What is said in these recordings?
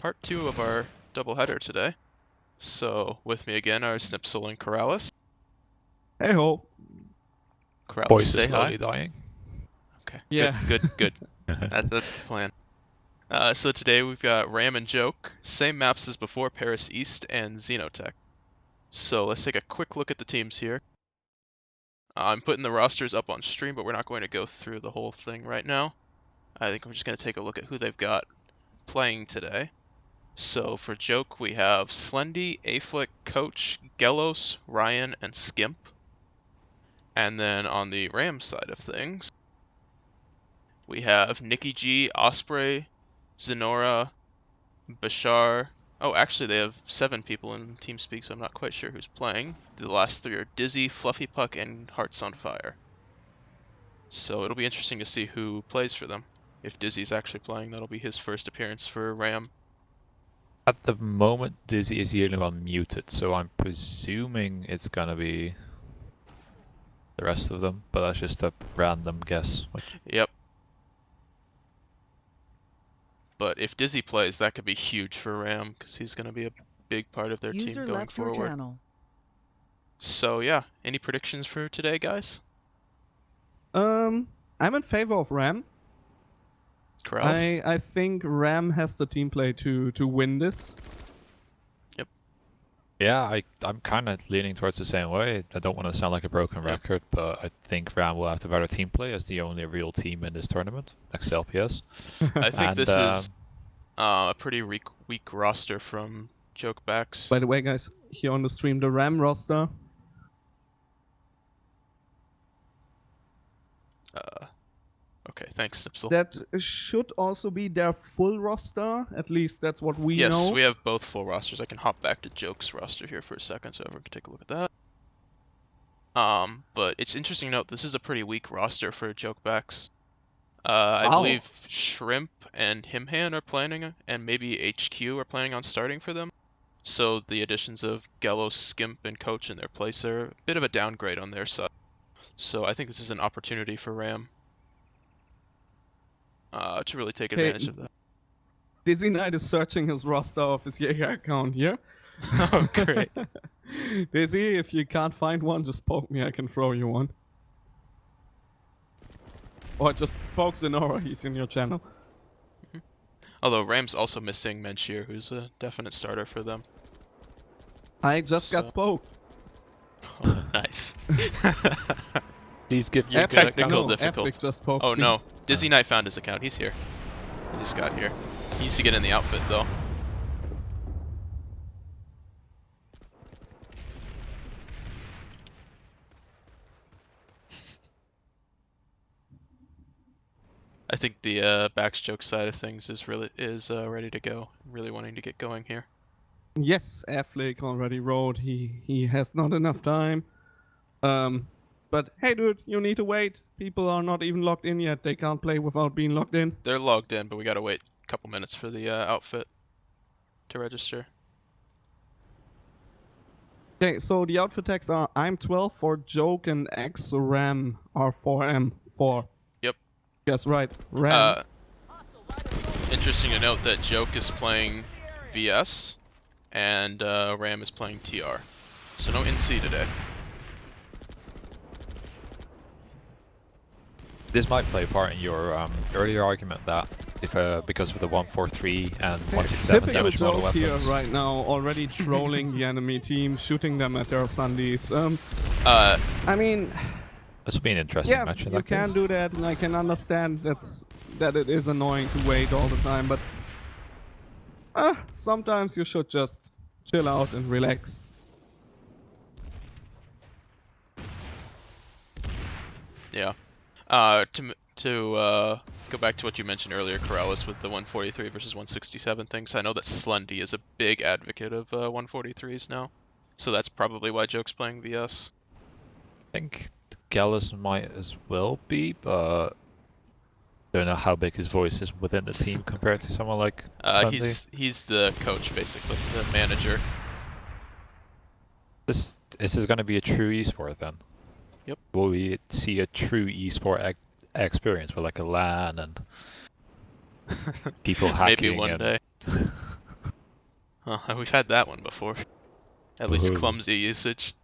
part 2 of our doubleheader today. So with me again are Snipsel and Corrales. Hey ho. Corrales, Voice say is slowly hi. dying. Okay. Yeah. Good. That's the plan. So today we've got Ram and Joke, same maps as before, Paris East and Xenotech. So let's take a quick look at the teams here. I'm putting the rosters up on stream, but we're not going to go through the whole thing right now. I think we're just going to take a look at who they've got playing today. So for Joke, we have Slendy, Aflick, Coach, Gelos, Ryan, and Skimp. And then on the Ram side of things, we have Nikki G, Osprey, Zenora, Bashar. Oh, actually they have 7 people in TeamSpeak, so I'm not quite sure who's playing. The last 3 are Dizzy, Fluffy Puck, and Hearts on Fire. So it'll be interesting to see who plays for them. If Dizzy's actually playing, that'll be his first appearance for Ram. At the moment, Dizzy is the only one muted, so I'm presuming it's gonna be the rest of them, but that's just a random guess. Yep. But if Dizzy plays, that could be huge for Ram, because he's going to be a big part of their team going forward. So yeah, any predictions for today, guys? I'm in favor of Ram. Corrales? I think Ram has the team play to win this. Yep. Yeah, I'm kind of leaning towards the same way. I don't want to sound like a broken record, but I think Ram will have the better team play as the only real team in this tournament, next to LPS. I think this is a pretty weak roster from Jokebacks. By the way, guys, here on the stream, the Ram roster. Okay, thanks, Snipsel. That should also be their full roster. At least that's what we know. Yes, we have both full rosters. I can hop back to Joke's roster here for a second so everyone can take a look at that. But it's interesting to note this is a pretty weak roster for Jokebacks. I believe Shrimp and Himhan are planning, and maybe HQ are planning on starting for them. So the additions of Gelos, Skimp, and Coach in their place are a bit of a downgrade on their side. So I think this is an opportunity for Ram to really take advantage of that. Dizzy Knight is searching his roster of his Jaeger account here. Oh, great. Dizzy, if you can't find one, just poke me. I can throw you one. Or just poke Zenora, he's in your channel. Although Ram's also missing Menshir, who's a definite starter for them. I just got poked. Oh, nice. Please give your technical Epic difficulty. Just poked Oh me. no, Dizzy Knight found his account. He's here. He just got here. He needs to get in the outfit though. I think the Backstroke side of things is ready to go. Really wanting to get going here. Yes, Affleck already wrote he has not enough time. But hey dude, you need to wait. People are not even logged in yet. They can't play without being logged in. They're logged in, but we gotta wait a couple minutes for the outfit to register. Okay, so the outfit tags are I'm 12 for Joke and X Ram R4M 4. Yep. Yes, right. Ram. Interesting to note that Joke is playing VS and Ram is playing TR. So no NC today. This might play a part in your earlier argument that if because of the 143 and 167 damage model Joke here weapons. right now, already trolling the enemy team, shooting them at their Sundays. I mean, this will be an interesting match. You can do that, and I can understand that it is annoying to wait all the time, but sometimes you should just chill out and relax. Yeah. To go back to what you mentioned earlier, Corrales, with the 143 versus 167 things, I know that Slendy is a big advocate of 143s now, so that's probably why Joke's playing VS. I think Gallus might as well be, but don't know how big his voice is within the team compared to someone like Slendy. He's the coach, basically, the manager. This is going to be a true esport then. Yep. Will we see a true esport experience with like a LAN and people hacking? Maybe one day. We've had that one before. At least Ooh. clumsy usage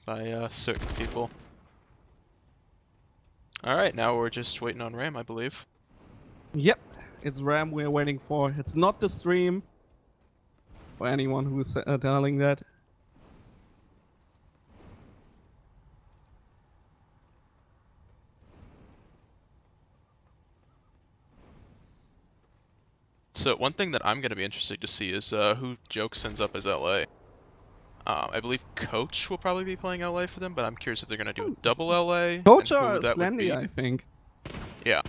by certain people. Alright, now we're just waiting on Ram, I believe. Yep, it's Ram we're waiting for. It's not the stream. For anyone who's telling that. So one thing that I'm going to be interested to see is who Joke sends up as LA. I believe Coach will probably be playing LA for them, but I'm curious if they're going to do a double LA Coach and or who that would be. Slendy, I think. Yeah.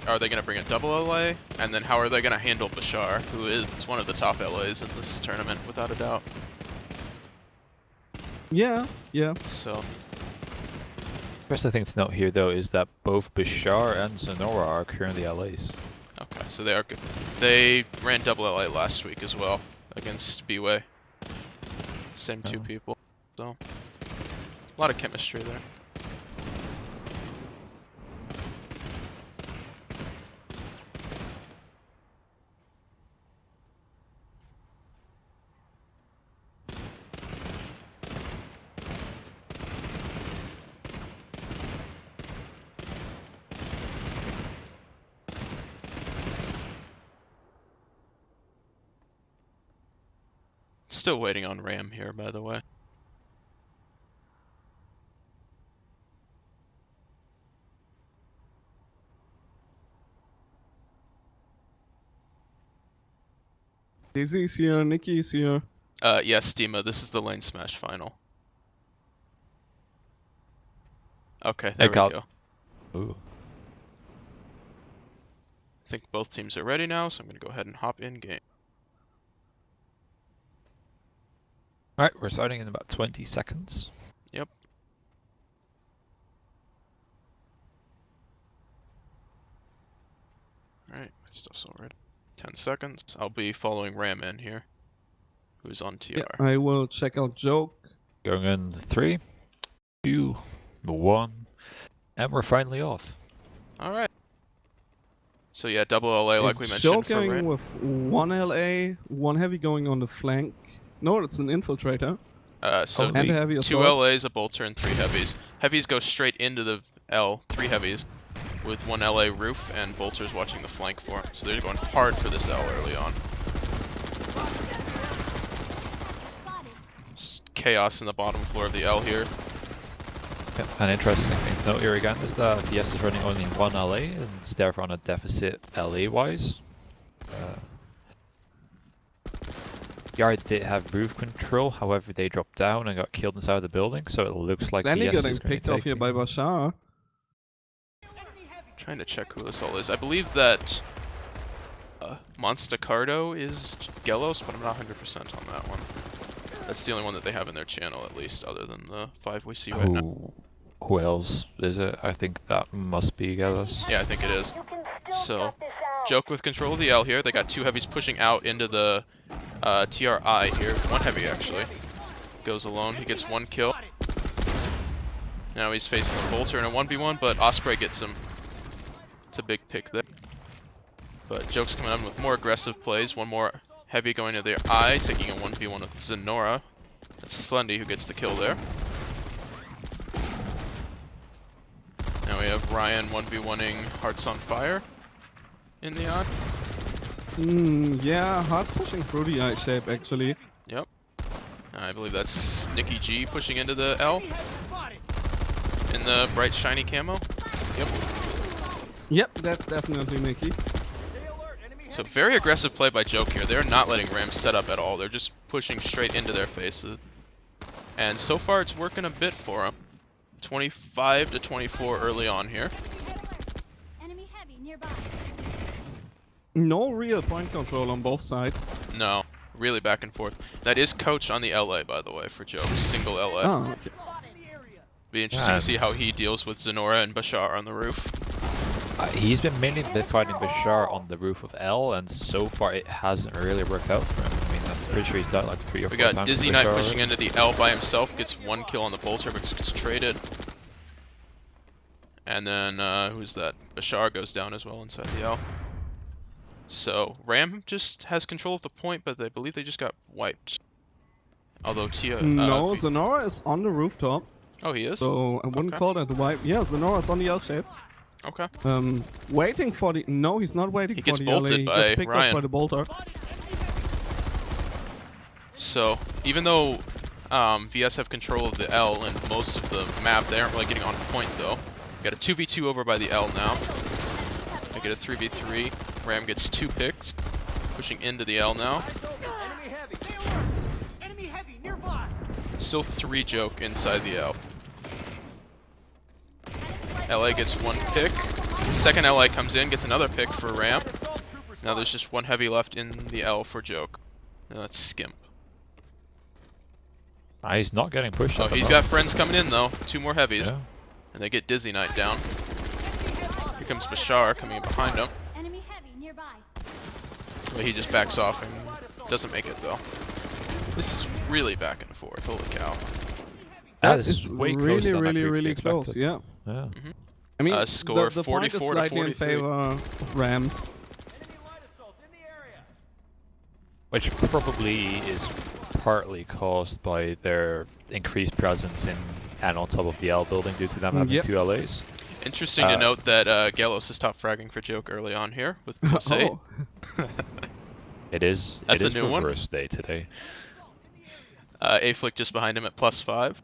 Are they going to bring a double LA? And then how are they going to handle Bashar, who is one of the top LAs in this tournament, without a doubt. Yeah, yeah. So, First thing to note here, though, is that both Bashar and Zenora are currently LAs. okay, so they are good. They ran double LA last week as well against B-Way. Same two people. So, a lot of chemistry there. Still waiting on Ram here, by the way. Dizzy's here, Nikki's here. Yes, Dima, this is the lane smash final. Okay, there we go. Ooh. I think both teams are ready now, so I'm going to go ahead and hop in game. Alright, we're starting in about 20 seconds. Yep. Alright, my stuff's all ready. 10 seconds. I'll be following Ram in here, who's on TR. Yeah, I will check out Joke. Going in 3, 2, 1, and we're finally off. Alright. So yeah, double LA like we mentioned Joke for going Ram. with one LA, one heavy going on the flank. No, it's an infiltrator. So And a heavy two assault. LAs, a bolter, and 3 heavies. Heavies go straight into the L, 3 heavies, with 1 LA roof, and bolters watching the flank for. So they're going hard for this L early on. Just chaos in the bottom floor of the L here. An interesting thing to note here again is that DS is running only 1 LA and is therefore on a deficit LA-wise. Yard did have roof control, however they dropped down and got killed inside the building, so it looks like Lenny DS getting is going picked to off here by Bashar. Trying to check who this all is. I believe that Monstacardo is Gelos, but I'm not 100% on that one. That's the only one that they have in their channel, at least, other than the 5 we see right now. Who else is it? I think that must be Gelos. Yeah, I think it is. So, Joke with control of the L here. They got 2 heavies pushing out into the TRI here. 1 heavy, actually. Goes alone. He gets 1 kill. Now he's facing the bolter in a 1v1, but Osprey gets him. It's a big pick there. But Joke's coming on with more aggressive plays. 1 more heavy going to their eye, taking a 1v1 with Zenora. That's Slendy who gets the kill there. Now we have Ryan 1v1ing Hearts on Fire in the odd. Yeah, Heart's pushing through the eye shape actually. Yep. I believe that's Nikki G pushing into the L. In the bright shiny camo. Yep. Yep, that's definitely Nikki. So very aggressive play by Joke here. They're not letting Ram set up at all. They're just pushing straight into their faces. And so far it's working a bit for them. 25 to 24 early on here. Enemy heavy nearby. No real point control on both sides. No, really back and forth. That is Coach on the LA, by the way, for Joke. Single LA. Oh, okay. Be interesting to see how he deals with Zenora and Bashar on the roof. He's been mainly fighting Bashar on the roof of L, and so far it hasn't really worked out for him. I mean, I'm pretty sure he's died like 3 or 4 We times. got Dizzy with Knight Bashar pushing already. into the L by himself, gets 1 kill on the bolter, but gets traded. And then, who's that? Bashar goes down as well inside the L. So Ram just has control of the point, but I believe they just got wiped. Although Tia, No, Zenora is on the rooftop, oh, he is. so I wouldn't Okay. call that a wipe. Yeah, Zenora is on the L shape. Okay. Waiting for the. No, he's not waiting He for gets the bolted LA. He by gets picked Ryan. up by the bolter. So even though VS have control of the L and most of the map, they aren't really getting on point though. Got a 2v2 over by the L now. They get a 3v3. Ram gets 2 picks, pushing into the L now. Still 3 joke inside the L. LA gets 1 pick. Second LA comes in, gets another pick for Ram. Now there's just 1 heavy left in the L for joke. Now that's Skimp. He's not getting pushed. Oh, at the he's moment. got friends coming in though. 2 more heavies. Yeah. And they get Dizzy Knight down. Here comes Bashar coming in behind him. Enemy heavy nearby. But he just backs off and doesn't make it though. This is really back and forth. Holy cow. That That is way closer really, than I really, previously really close. expected. Yeah. Yeah. I mean, Score the point is 44 to slightly in 43. favor of Ram. Which probably is partly caused by their increased presence in and on top of the L building due to them having Yep. 2 LAs. Interesting to note that Galos is top fragging for joke early on here with +8. Oh, It is. That's it a is new one. reverse day today. A-Flick just behind him at +5.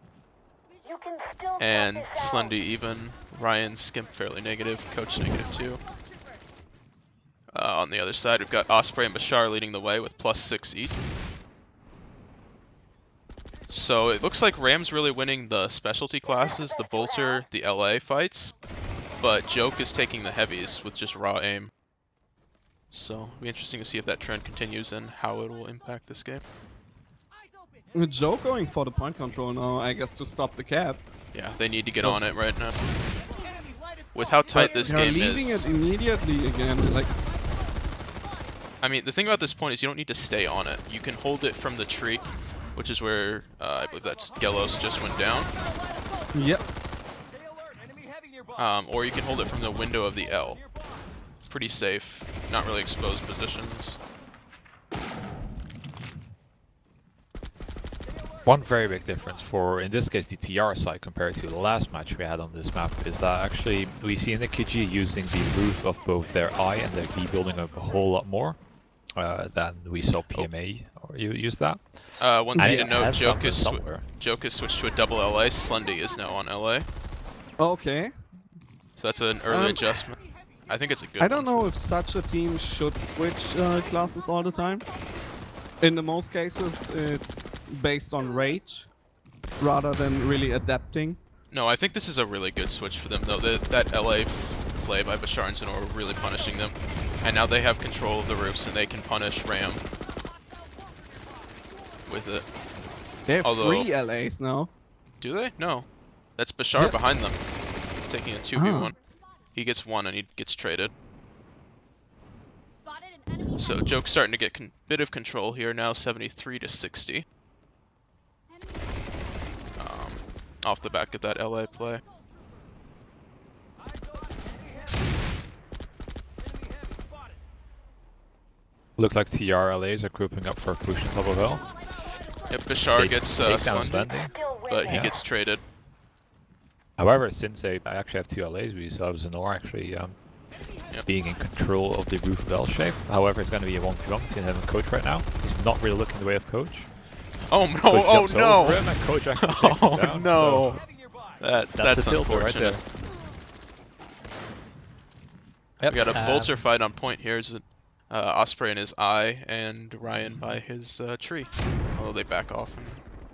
And Slendy even. Ryan Skimp fairly negative. Coach -2. On the other side, we've got Osprey and Bashar leading the way with +6 each. So it looks like Ram's really winning the specialty classes, the Bolter, the LA fights. But Joke is taking the heavies with just raw aim. So it'll be interesting to see if that trend continues and how it will impact this game. with Joe going for the point control now, I guess to stop the cap. Yeah, they need to get on it right now. With how tight this They're game leaving is. it immediately again. Like, I mean, the thing about this point is you don't need to stay on it. You can hold it from the tree, which is where I believe that's Gelos just went down. yep. Or you can hold it from the window of the L. Pretty safe, not really exposed positions. One very big difference for, in this case, the TR side compared to the last match we had on this map is that actually we see in the KG using the roof of both their I and their V building up a whole lot more than we saw PMA or you use that. One thing And to it note, has Joke gone is, somewhere. Joke is switched to a double LA. Slendy is now on LA. Okay. So that's an early adjustment. I think it's a good I don't one. know if such a team should switch classes all the time. In the most cases, it's based on rage rather than really adapting. No, I think this is a really good switch for them, though. That LA play by Bashar and Zenor were really punishing them. And now they have control of the roofs and they can punish Ram with it. They have Although- 3 LAs now. Do they? No. That's Bashar Yeah. behind them. He's taking a 2v1. He gets 1 and he gets traded. Spotted an enemy So Joke's starting to get a bit of control here now, 73 to 60. Off the back of that LA play. Looks like TR LAs are grouping up for a push on top of L. Yep, Bashar They gets take down Slendy, Slendy. but he Yeah. gets traded. However, since I actually have 2 LAs, we saw Zenor actually being in control of the roof of L shape. However, it's going to be a 1v1 between him and Coach right now. He's not really looking the way of Coach. Oh no! Coach Oh jumps over him no! and Coach actually takes him Oh down, no! so That's a tilter right unfortunate. there. Yep. We got a Bolter fight on point here. Is Osprey in his eye and Ryan by his tree. Although they back off and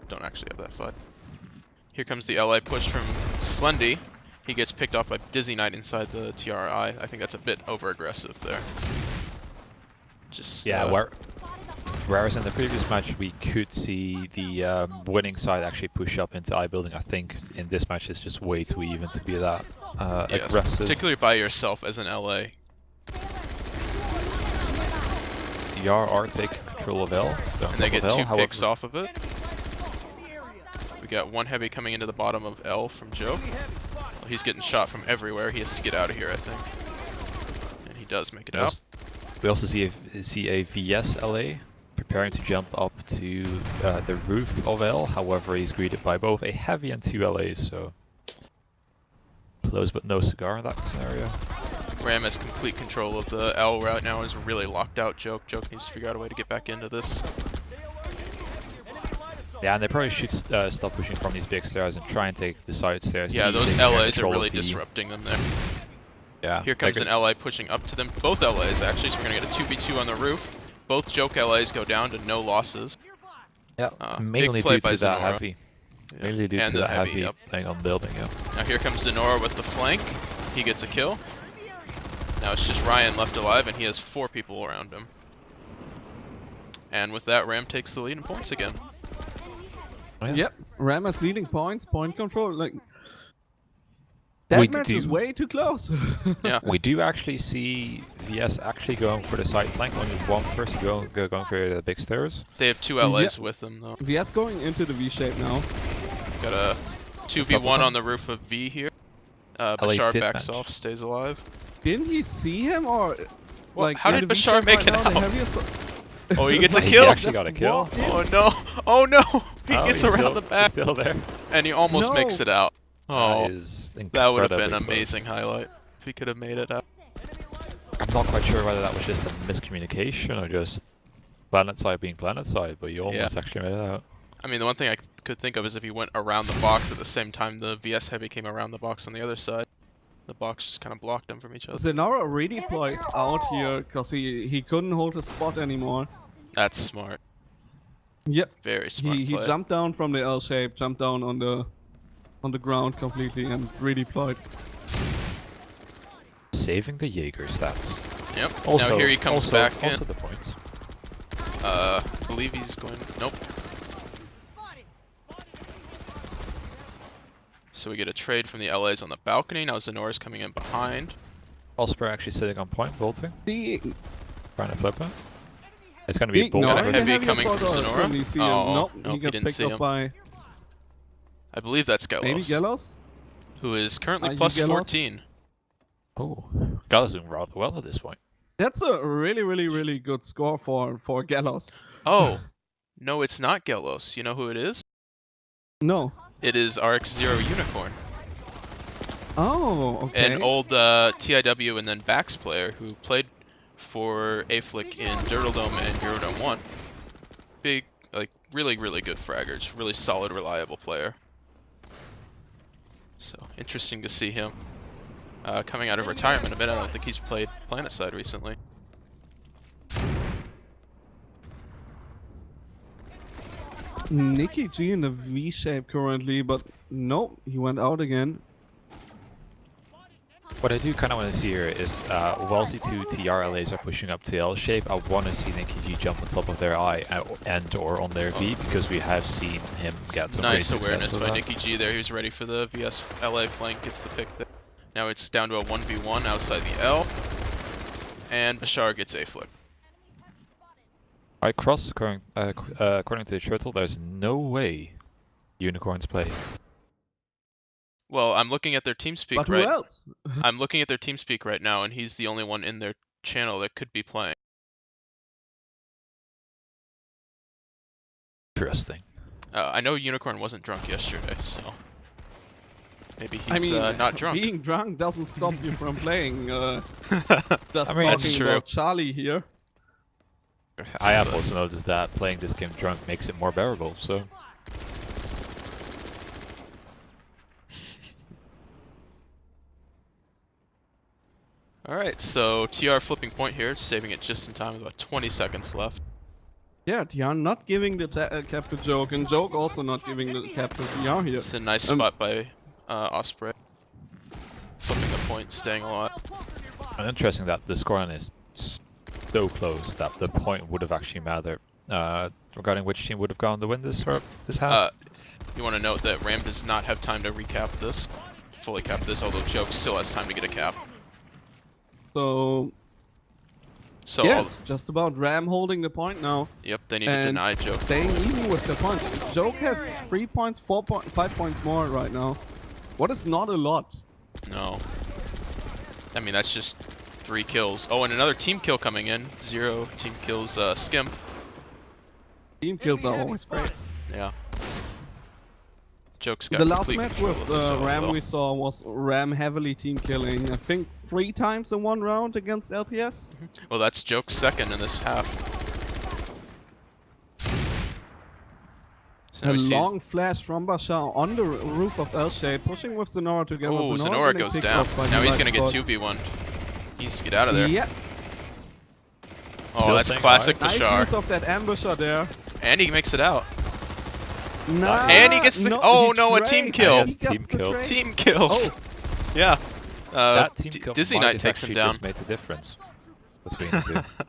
don't actually have that fight. Here comes the LA push from Slendy. He gets picked off by Dizzy Knight inside the TRI. I think that's a bit over aggressive there. Just Yeah, whereas in the previous match we could see the winning side actually push up into I building, I think in this match it's just way too even to be that yes, aggressive. particularly by yourself as an LA. The R are taking control of L. And they get 2 picks off of it. We got 1 heavy coming into the bottom of L from Joe. Well, he's getting shot from everywhere. He has to get out of here, I think. And he does make it out. We also see a VS LA preparing to jump up to the roof of L. However, he's greeted by both a heavy and 2 LAs, so close but no cigar in that scenario. Ram has complete control of the L right now. Is really locked out. Joke needs to figure out a way to get back into this. Yeah, and they probably should stop pushing from these big stairs and try and take the side stairs. Yeah, See if those they can get LAs are control really of the- disrupting them there. Yeah. Here comes an LA pushing up to them. Both LAs actually, so we're gonna get a 2v2 on the roof. Both Joke LAs go down to no losses. Yeah, Big mainly play due by to that Zenora. heavy. Yeah. Mainly due And to the that heavy yep. playing on building, yeah. Now here comes Zenora with the flank. He gets a kill. Now it's just Ryan left alive, and he has 4 people around him. And with that, Ram takes the lead in points again. Oh, yeah. Yep, Ram is leading points, point control. Like We that match do- is way too close. Yeah. We do actually see VS actually going for the side flank, only one person going for the big stairs. They have 2 LAs Yeah. with them, though. VS going into the V shape now. Got a 2v1 on the roof of V here. Bashar did backs match. off, stays alive. Didn't he see him or Well, like? how in did the V Bashar shape make right it now, the out? heaviest- Oh, he gets a Like, kill. actually got a just kill. walked in. Oh no! Oh no! He Oh, gets he's around still- the back, He's still there. and he almost No. makes it out. Oh, That is that would have been incredibly an close. amazing highlight if he could have made it out. I'm not quite sure whether that was just a miscommunication or just Planetside being Planetside, but you almost actually made it out. I mean, the one thing I could think of is if he went around the box at the same time the VS Heavy came around the box on the other side. The box just kind of blocked them from each other. Zenora redeploys out here because he couldn't hold his spot anymore. That's smart. Yep. Very smart He play. jumped down from the L shape, jumped down on the ground completely and redeployed. Saving the Jaeger stats. Yep. Also, Now here he comes also, back also in. the points. I believe he's going. Nope. So we get a trade from the LAs on the balcony. Now Zenora's coming in behind. Osprey actually sitting on point, bolting, The trying to flip it. It's going to be a ignore bolt. Got a the heavy heavy coming assault from or Zenora? couldn't he see him? Oh, Nope, nope, he he got didn't picked see up him. by I believe that's Galos. maybe Gallows. Who is currently Are you plus Galos? 14. Oh, Gala's doing rather well at this point. That's a really good score for Gallows. Oh, no, it's not Galos. You know who it is? No. It is RX0 Unicorn. Oh, okay. An old TIW and then Bax player who played for Aflic in Dirtledome and Eurodome 1. Big, like, really good fraggers. Really solid, reliable player. So, interesting to see him. Coming out of retirement a bit. I don't think he's played Planetside recently. Nicky G in the V shape currently, but nope, he went out again. What I do kind of want to see here is whilst the 2 TRLAs are pushing up to L shape, I want to see Nicky G jump on top of their I and or on their V because we have seen him get some Nice great success awareness with by that. Nicky G there. He was ready for the VS LA flank. Gets the pick there. Now it's down to a 1v1 outside the L. And Bashar gets a flip. Right cross, according to the turtle, there's no way Unicorns play. Well, I'm looking at their TeamSpeak But who right. else? I'm looking at their TeamSpeak right now, and he's the only one in their channel that could be playing. Interesting. I know Unicorn wasn't drunk yesterday, so maybe he's I mean, not drunk. being drunk doesn't stop you from playing. Just I mean, that's talking true. about Charlie here. I have also noticed that playing this game drunk makes it more bearable, so... Alright, so TR flipping point here, saving it just in time with about 20 seconds left. Yeah, TR not giving the cap to Joke, and Joke also not giving the cap to TR here. It's a nice spot by Osprey. Flipping the point, staying alive. And interesting that the scoreline is so close that the point would have actually mattered. Regarding which team would have gone to win this half? You want to note that Ram does not have time to recap this, fully cap this, although Joke still has time to get a cap. So So, yeah, it's just about Ram holding the point now. yep, they need to And deny Joke. staying even with the points. Joke has 3 points, 5 points more right now. What is not a lot. No. I mean, that's just 3 kills. Oh, and another team kill coming in. 0 team kills, Skimp. Team kills are always great. Yeah. Joke's got The last complete match control with of the solo, Ram though. we saw was Ram heavily team killing, I think 3 times in 1 round against LPS. Well, that's Joke's second in this half. So now A we see long flash from Bashar on the roof of L-Shade, pushing with Zenora together. oh, Zenora getting goes picked down. off by Now the he's right gonna get side. 2v1. He needs to get out of there. Yep. Oh, that's Still classic Nice Bashar. use of that ambusher there. And he makes it out. Nah, And he gets the- oh, he no, a team trades. kill. He Team gets the kill. trade. Team kills. Oh. Yeah. That team kill Dizzy might Knight have takes him actually down. just made the difference between the two.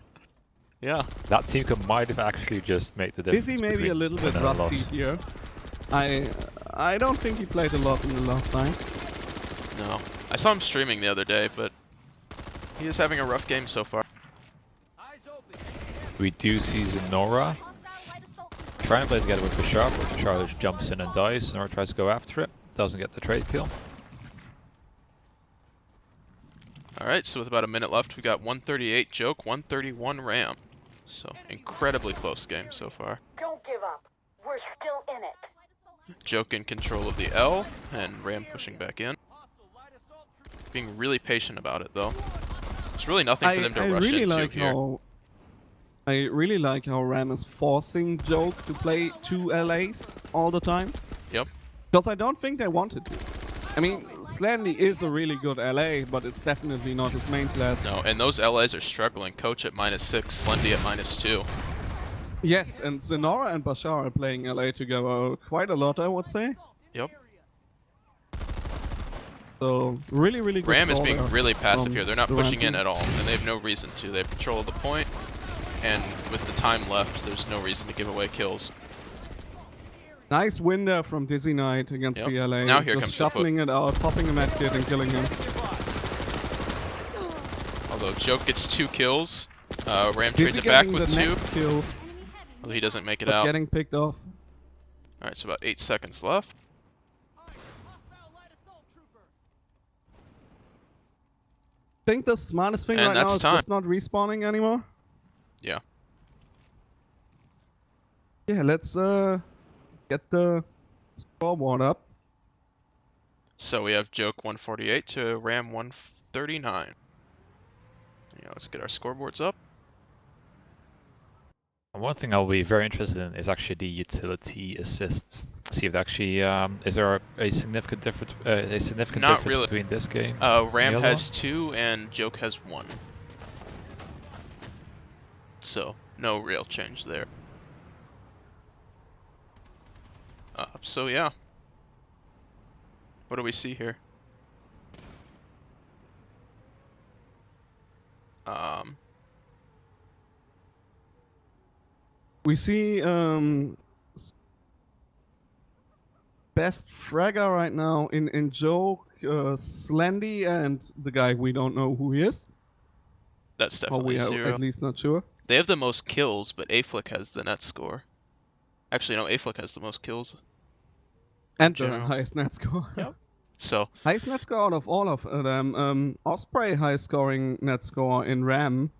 Yeah. That team kill might have actually just made the difference. Dizzy maybe between a little bit win and a rusty loss. here. I don't think he played a lot in the last time. No. I saw him streaming the other day, but he is having a rough game so far. We do see Zenora try and play together with Bashar, but Bashar just jumps in and dies. Zenora tries to go after it, doesn't get the trade kill. Alright, so with about a minute left, we got 138 Joke, 131 Ram. So, incredibly close game so far. Don't give up. We're still in it. Joke in control of the L, and Ram pushing back in. Being really patient about it, though. There's really nothing for them to rush really into like here. I really like how Ram is forcing Joke to play 2 LAs all the time. Yep. Because I don't think they wanted to. I mean, Slendy is a really good LA, but it's definitely not his main class. No, and those LAs are struggling. Coach at -6, Slendy at -2. Yes, and Zenora and Bashar are playing LA together quite a lot, I would say. Yep. So, really, really good Ram is call being there really passive from here. They're not the Ram pushing in team. at all, and they have no reason to. They have control of the point, and with the time left, there's no reason to give away kills. Nice win there from Dizzy Knight against Yep. the LA. Now here Just comes the shuffling it out, popping a medkit and killing him. Although Joke gets 2 kills, Ram trades Dizzy it back getting with the 2. next kill, Although he doesn't make it but out. getting picked off. Alright, so about 8 seconds left. I think the smartest thing And right now that's is time. just not respawning anymore. Yeah. Yeah, let's get the scoreboard up. So we have Joke 148 to Ram 139. Yeah, let's get our scoreboards up. And one thing I'll be very interested in is actually the utility assists. See if actually is there a significant difference? Not really. Between this game. Ram Yellow? has 2 and Joke has 1. So, no real change there. So yeah. What do we see here? We see best fragger right now in Joke, Slendy, and the guy we don't know who he is. That's Or we definitely are 0. at least not sure. They have the most kills, but Aflick has the net score. Actually, no, Aflick has the most kills. And the general. highest net score. Yep. So, Highest net score out of all of them. Osprey high scoring net score in Ram.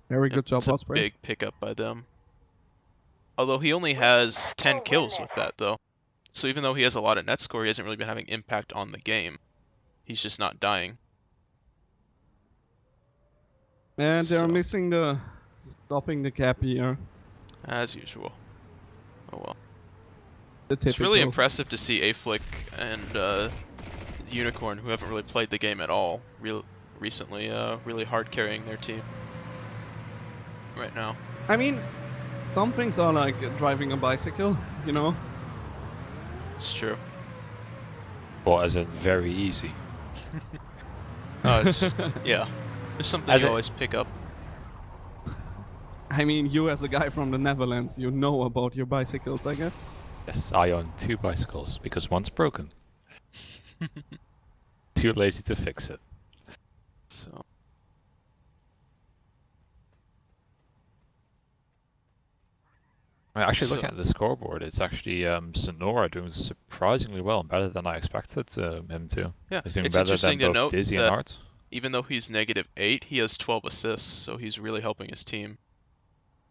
Very good job, it's a Osprey. big pickup by them. Although he only has 10 kills with that, though. So even though he has a lot of net score, he hasn't really been having impact on the game. He's just not dying. And they're So- missing the stopping the cap here. As usual. Oh well. The It's really typical. impressive to see Aflick and Unicorn, who haven't really played the game at all recently, really hard carrying their team right now. I mean, some things are like driving a bicycle, you know? It's true. Well, as in very easy. Just, yeah. There's something As you it- always pick up. I mean, you as a guy from the Netherlands, you know about your bicycles, I guess. Yes, I own 2 bicycles because one's broken. Too lazy to fix it. So Actually, So- looking at the scoreboard, it's actually Sonora doing surprisingly well, better than I expected him to. yeah, He's doing it's better interesting than to both note Dizzy that and Art. even though he's -8, he has 12 assists, so he's really helping his team.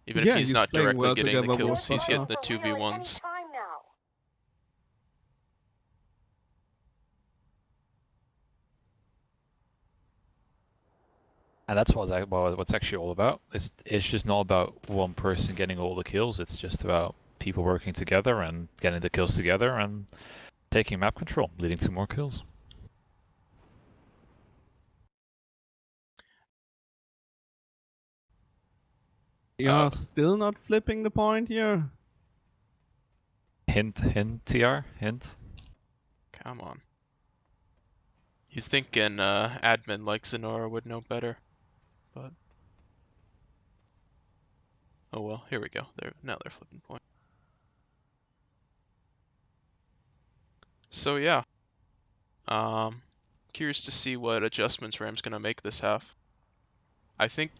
Even Yeah, if he's he's not playing directly well getting the together with kills, he's Pasha. getting the 2v1s. Time now. And that's what's actually all about. It's just not about one person getting all the kills. It's just about people working together and getting the kills together and taking map control, leading to more kills. Yeah, still not flipping the point here. Hint, hint, TR, hint. Come on. You think an admin like Zenora would know better, but oh well. Here we go. Now they're flipping point. So yeah, curious to see what adjustments Ram's gonna make this half. I think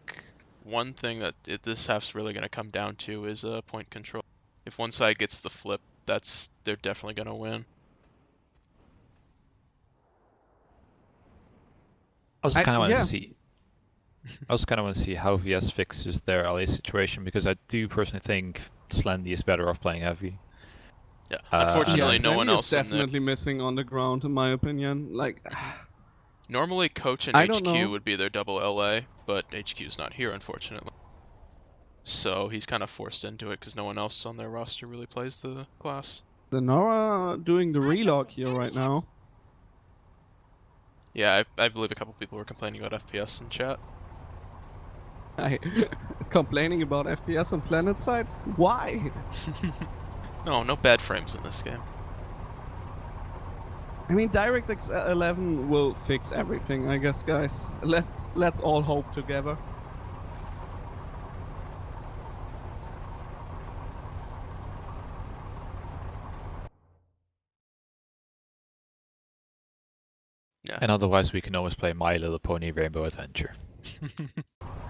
one thing that this half's really gonna come down to is point control. If one side gets the flip, they're definitely gonna win. I also kind of want yeah. to see. I also kind of want to see how VS fixes their LA situation, because I do personally think Slendy is better off playing heavy. Yeah, and unfortunately, that's- no one Slendy else is in there. definitely missing on the ground, in my opinion. Like, Normally, Coach and I don't HQ know. would be their double LA, but HQ's not here, unfortunately. So he's kind of forced into it because no one else on their roster really plays the class. Zenora doing the relog here right now. Yeah, I believe a couple people were complaining about FPS in chat. Complaining about FPS on Planetside? Why? No bad frames in this game. I mean, DirectX 11 will fix everything, I guess, guys. Let's all hope together. Yeah. And otherwise, we can always play My Little Pony Rainbow Adventure.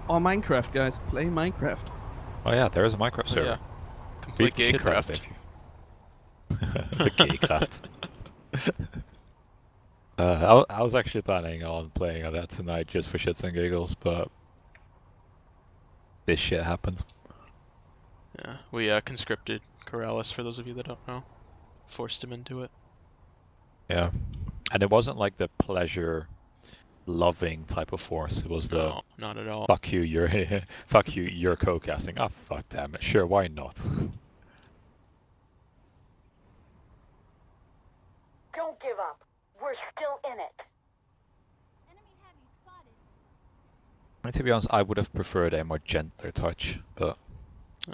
Or Minecraft, guys. Play Minecraft. Oh yeah, there is a Minecraft Oh, server. yeah. Complete Beat the shit out of Gaycraft. it. The Gaycraft. I was actually planning on playing on that tonight just for shits and giggles, but this shit happened. Yeah, we conscripted Corrales, for those of you that don't know. Forced him into it. Yeah. And it wasn't like the pleasure-loving type of force. It was the No, not at all. fuck you, you're co-casting. Ah, fuck damn it. Sure, why not? Don't give up. We're still in it. Enemy heavy spotted. And to be honest, I would have preferred a more gentler touch, but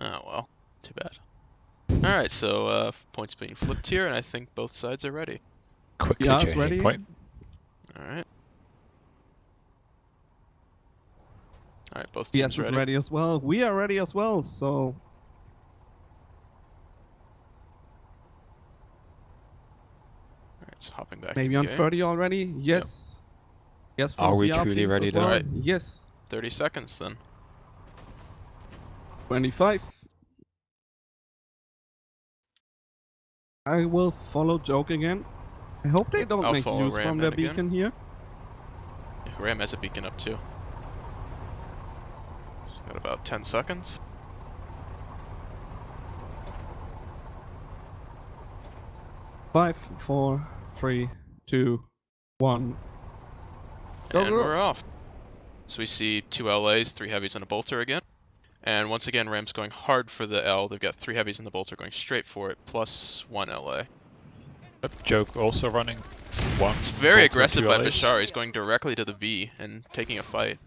Oh well, too bad. Alright, so points being flipped here, and I think both sides are ready. quickly Yeah, it's changing ready. point. Alright. Alright, both Yes, teams is ready as well. We are ready as well, so... Alright, so hopping back Maybe in on game. 30 already? Yes. Yes, Are from we PR truly peeps ready as though? well. Alright. Yes. 30 seconds then. 25. I will follow Joke again. I hope they don't I'll make follow use Ram from their in again. beacon here. Yeah, Ram has a beacon up too. Got about 10 seconds. Five, 4, 3, 2, 1. Go, And go. we're off. So we see 2 LAs, 3 heavies, and a bolter again. And once again, Ram's going hard for the L. They've got 3 heavies and the bolter going straight for it, plus 1 LA. Joke also running one. It's very bolter, aggressive 2 by LAs. Bashar. He's going directly to the V and taking a fight.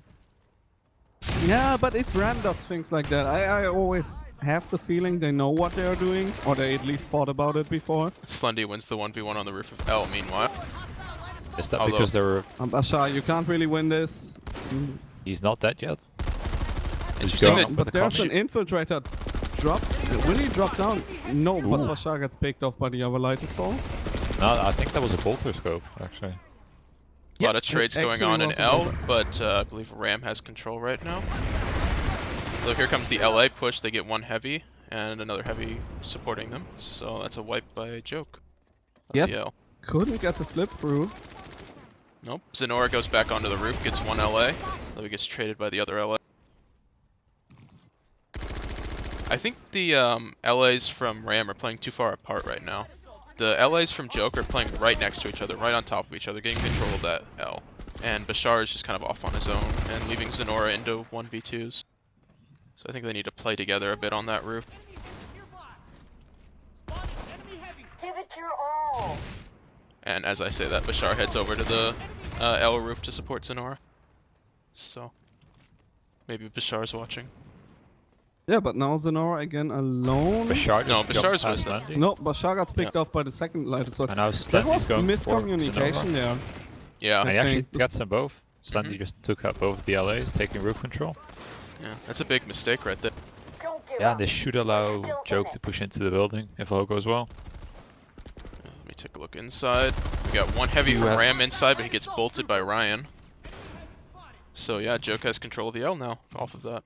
Yeah, but if Ram does things like that, I always have the feeling they know what they are doing, or they at least thought about it before. Slendy wins the 1v1 on the roof of L, meanwhile. Is that Although- because they're Bashar, you can't really win this. he's not dead yet? Interesting going that up with But the there's an combo. infiltrator drop. Will he drop down? No, but Ooh. Bashar gets picked off by the other light assault. No, I think that was a bolter scope actually. A lot of trades going actually on in was a L, bolter. but I believe Ram has control right now. So here comes the LA push. They get 1 heavy and another heavy supporting them. So that's a wipe by Joke. of Yes. the L. Couldn't get the flip through. Nope. Zenora goes back onto the roof, gets one LA, though he gets traded by the other LA. I think the LAs from Ram are playing too far apart right now. The LAs from Joke are playing right next to each other, right on top of each other, getting control of that L. And Bashar is just kind of off on his own and leaving Zenora into 1v2s. So I think they need to play together a bit on that roof. Give it your all. And as I say that, Bashar heads over to the L roof to support Zenora. So maybe Bashar's watching. Yeah, but now Zenora again alone. Bashar No, just Bashar's jumped with past them. Landy. No, Bashar got picked off by the second lighter. So And now there Slendy's was going for miscommunication Zenora. there. Yeah, And he actually think gets this- them both. Slendy just took out both the LAs, taking roof control. yeah, that's a big mistake right there. Don't give Yeah, up. and they should We're allow still in Joke it. to push into the building if all goes well. Let me take a look inside. We got one heavy from Ram inside, but he gets bolted by Ryan. So yeah, Joke has control of the L now, off of that.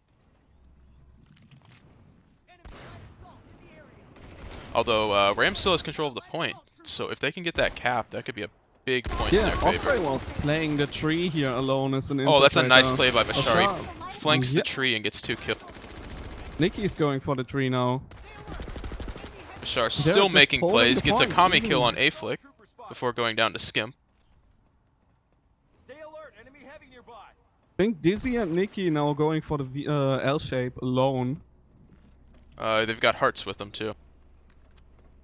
Although Ram still has control of the point, so if they can get that cap, that could be a big point in Yeah, their favor. Osprey was playing the tree here alone as an Oh, that's a nice infiltrator. play by Bashar. Bashar. He flanks Yeah. the tree and gets 2 kills. Nicky's going for the tree now. Bashar They're still just making holding plays, the gets a point, Kami even- kill on A-Flick before going down to Skimp. Stay alert, enemy heavy nearby. I think Dizzy and Nicky now going for the L shape alone. They've got hearts with them too,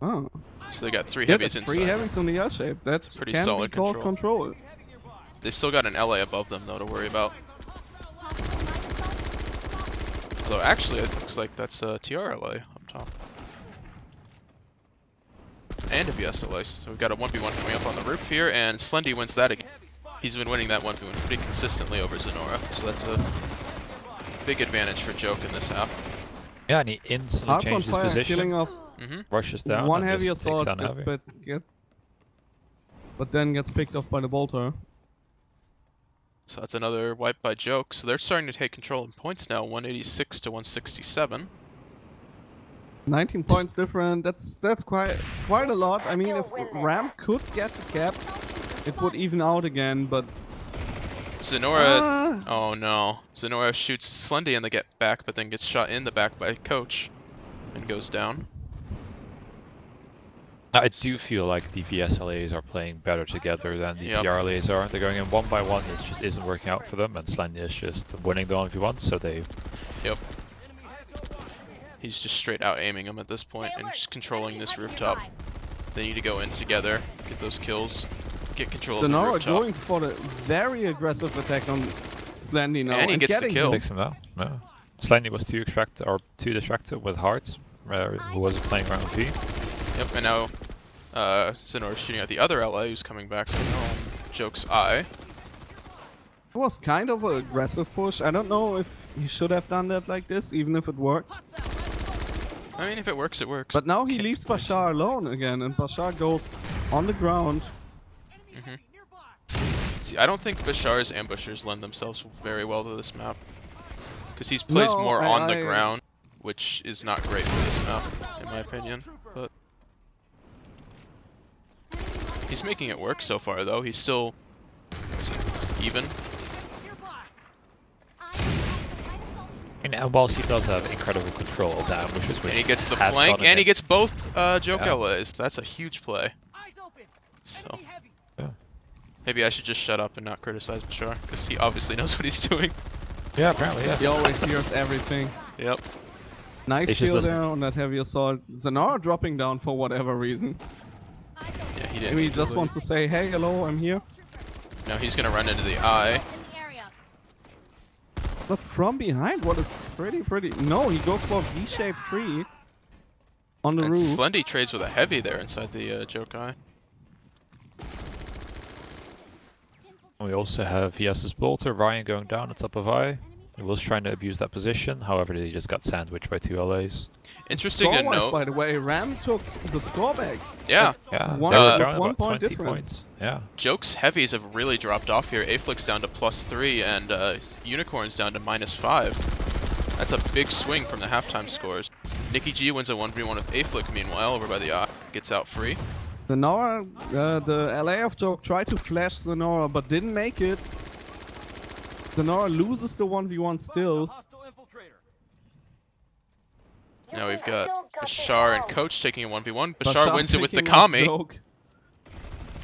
Oh. so they got 3 Yeah, heavies that's inside. 3 heavies on the L shape. That's pretty can solid be called control. control. They've still got an LA above them though to worry about. Although actually it looks like that's a TRLA up top. And a VSLA, so we've got a 1v1 coming up on the roof here, and Slendy wins that again. He's been winning that 1v1 pretty consistently over Zenora, so that's a big advantage for Joke in this half. Yeah, and he instantly Hearts on changed his fire, position, killing off rushes down, one and heavy just takes assault, down heavy. but then gets picked off by the bolter. So that's another wipe by Joke, so they're starting to take control in points now, 186 to 167. 19 points different. That's quite a lot. I mean, if Ram could get the cap, it would even out again. But Zenora, oh no. Zenora shoots Slendy in the get back, but then gets shot in the back by Coach and goes down. I do feel like the VSLAs are playing better together than the Yep. TRLAs are. They're going in 1 by 1, it just isn't working out for them, and Slendy is just winning the 1v1, so they... Yep. He's just straight out aiming him at this point and just controlling this rooftop. They need to go in together, get those kills, get control of the Zenora rooftop. going for the very aggressive attack on Slendy now And he gets the getting kill. him. Picks him out. No. Slendy was too distracted with Hearts, who wasn't playing around P. Yep, and now Zenora's shooting at the other LA who's coming back from home. Joke's eye. It was kind of an aggressive push. I don't know if he should have done that like this, even if it worked. I mean, if it works, it works. But now he Can't leaves complain. Bashar alone again, and Bashar goes on the ground. See, I don't think Bashar's ambushers lend themselves very well to this map. Because he plays No, more on the I- ground, which is not great for this map, in my opinion. But he's making it work so far, though. He's still even. And whilst he does have incredible control of the ambushes, which And he gets the has flank, gotten and he it. gets both Joke Yeah. LAs. That's a huge play. Eyes open. So Enemy heavy. Yeah. maybe I should just shut up and not criticize Bashar, because he obviously knows what he's doing. Yeah, apparently, yeah. He always hears everything. Yep. Nice It's just kill listen. there on that heavy assault. Zenora dropping down for whatever reason. Yeah, he didn't. Maybe he need to just leave. wants to say, hey, hello, I'm here. Now he's gonna run into the eye. But from behind, what is pretty... No, he goes for a V-shaped tree on the And roof. Slendy trades with a heavy there inside the Joke eye. We also have VS's Bolter, Ryan going down on top of I. He was trying to abuse that position, however he just got sandwiched by 2 LAs. Interesting to Score-wise, note. by the way, Ram took the score back. Yeah. Yeah, One- they were with down 1 about point 20 difference. points. Yeah. Joke's heavies have really dropped off here. A-Flick's down to +3 and Unicorn's down to -5. That's a big swing from the halftime scores. Nikki G wins a 1v1 with A-Flick meanwhile over by the eye. Gets out free. The Nora, the LA of Joke tried to flash the Nora but didn't make it. The Nora loses the 1v1 still. Hostile infiltrator. Now we've got Bashar and Coach taking a 1v1. Bashar Bashar wins it with the picking off Kami. Joke.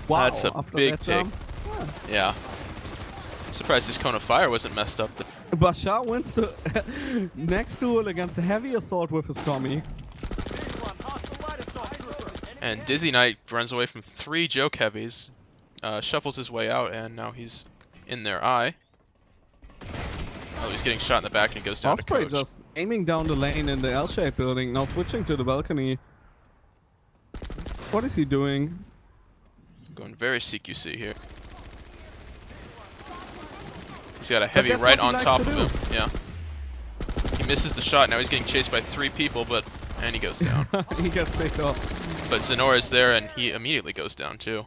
Wow, That's a after big that pick. jump. Yeah. Surprised his cone of fire wasn't messed up. Bashar wins the next duel against the heavy assault with his Kami. Visual on hostile light assault trooper. Enemy And heavy. Dizzy Knight runs away from 3 Joke heavies, shuffles his way out, and now he's in their eye. Oh, he's getting shot in the back and he goes down to Osprey Coach. just aiming down the lane in the L-shaped building, now switching to the balcony. What is he doing? Going very CQC here. He's got a heavy that's right what he on likes top to of him. Yeah. He misses the shot. Now he's getting chased by 3 people, and he goes down. He gets picked up. But Zenora's there, and he immediately goes down too.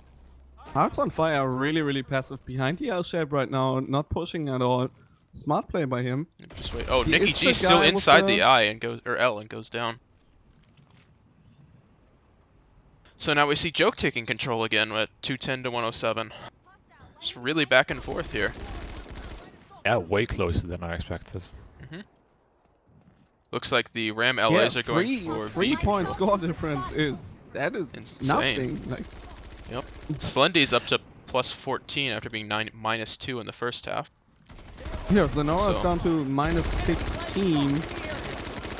Hearts on Fire are really passive behind the L-shape right now, not pushing at all. Smart play by him. Just wait. Oh, He Nikki is the G's still guy with inside the- the eye and goes, or L, and goes down. So now we see Joke taking control again at 210 to 107. Just really back and forth here. Yeah, way closer than I expected. Looks like the Ram LAs Yeah, are going for 3 V point control. score difference is Insane. nothing. Like, Yep. Slendy's up to plus 14 after being -2 in the first half. here, Zenora's So- down to -16.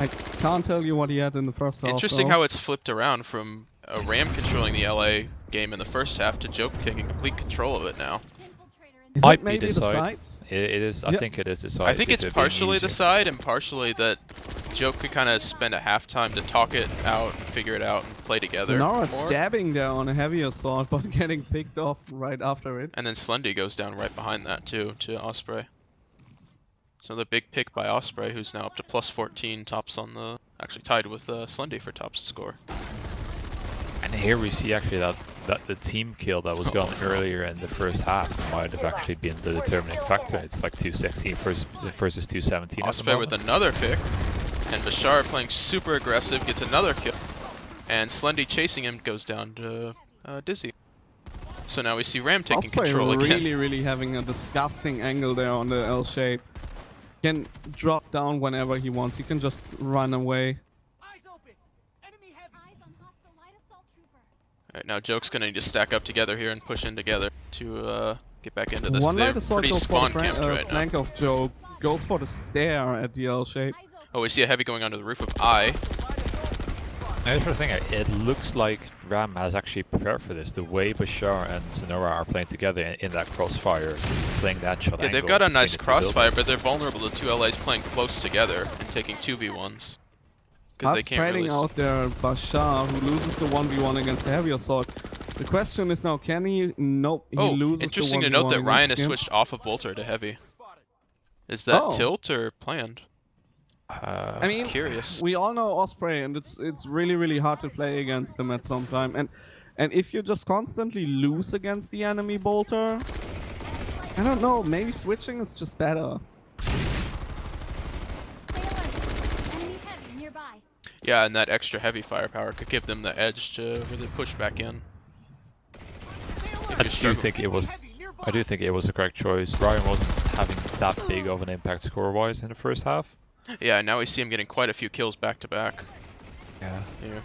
I can't tell you what he had in the first half. Interesting though. how it's flipped around from a Ram controlling the LA game in the first half to Joke taking complete control of it now. Is Might it be maybe the the side. side? It is. I Yeah. think it is the side. I think with it's it being partially the easier. side and partially that Joke could kind of spend a halftime to talk it out and figure it out and play together Nora more. dabbing there on a heavy assault, but getting picked off right after it. And then Slendy goes down right behind that too to Osprey. So the big pick by Osprey, who's now up to plus 14, tops on the actually tied with Slendy for top score. And here we see actually that the team kill that was gone earlier in the first half might have actually been the determining factor. It's like 216 versus 217. Osprey with another pick, and Bashar playing super aggressive gets another kill, and Slendy chasing him goes down to Dizzy. So now we see Ram taking Osprey control again. really having a disgusting angle there on the L shape. Can drop down whenever he wants. He can just run away. Eyes open. Enemy heavy. Eyes on hostile light assault trooper. Alright, now Joke's gonna need to stack up together here and push in together to get back into this. 'cause One they're light assault pretty goes for spawn the camped right now. flank of Joe. Goes for the stair at the L shape. Eyes open. Oh, we see a heavy going onto the roof of I. Here's the thing, it looks like Ram has actually prepared for this. The way Bashar and Zenora are playing together in that crossfire, playing that shot Yeah, they've angle got a between nice the two crossfire, buildings. but they're vulnerable to 2 LAs playing close together and taking 2v1s. Because they Hearts can't trading really... out there Bashar, who loses the 1v1 against the heavy assault. The question is now, can he? Nope, he Oh, loses interesting the to note that 1v1 Ryan has against him. switched off of Bolter to heavy. Is that Oh. tilt or planned? I mean, Just curious. we all know Osprey, and it's really hard to play against him at some time. And if you just constantly lose against the enemy bolter, I don't know. Maybe switching is just better. Stay alert. Enemy heavy nearby. Yeah, and that extra heavy firepower could give them the edge to really push back in. I do think it was. I do think it was a correct choice. Ryan wasn't having that big of an impact score-wise in the first half. Yeah, now we see him getting quite a few kills back to back Yeah. here.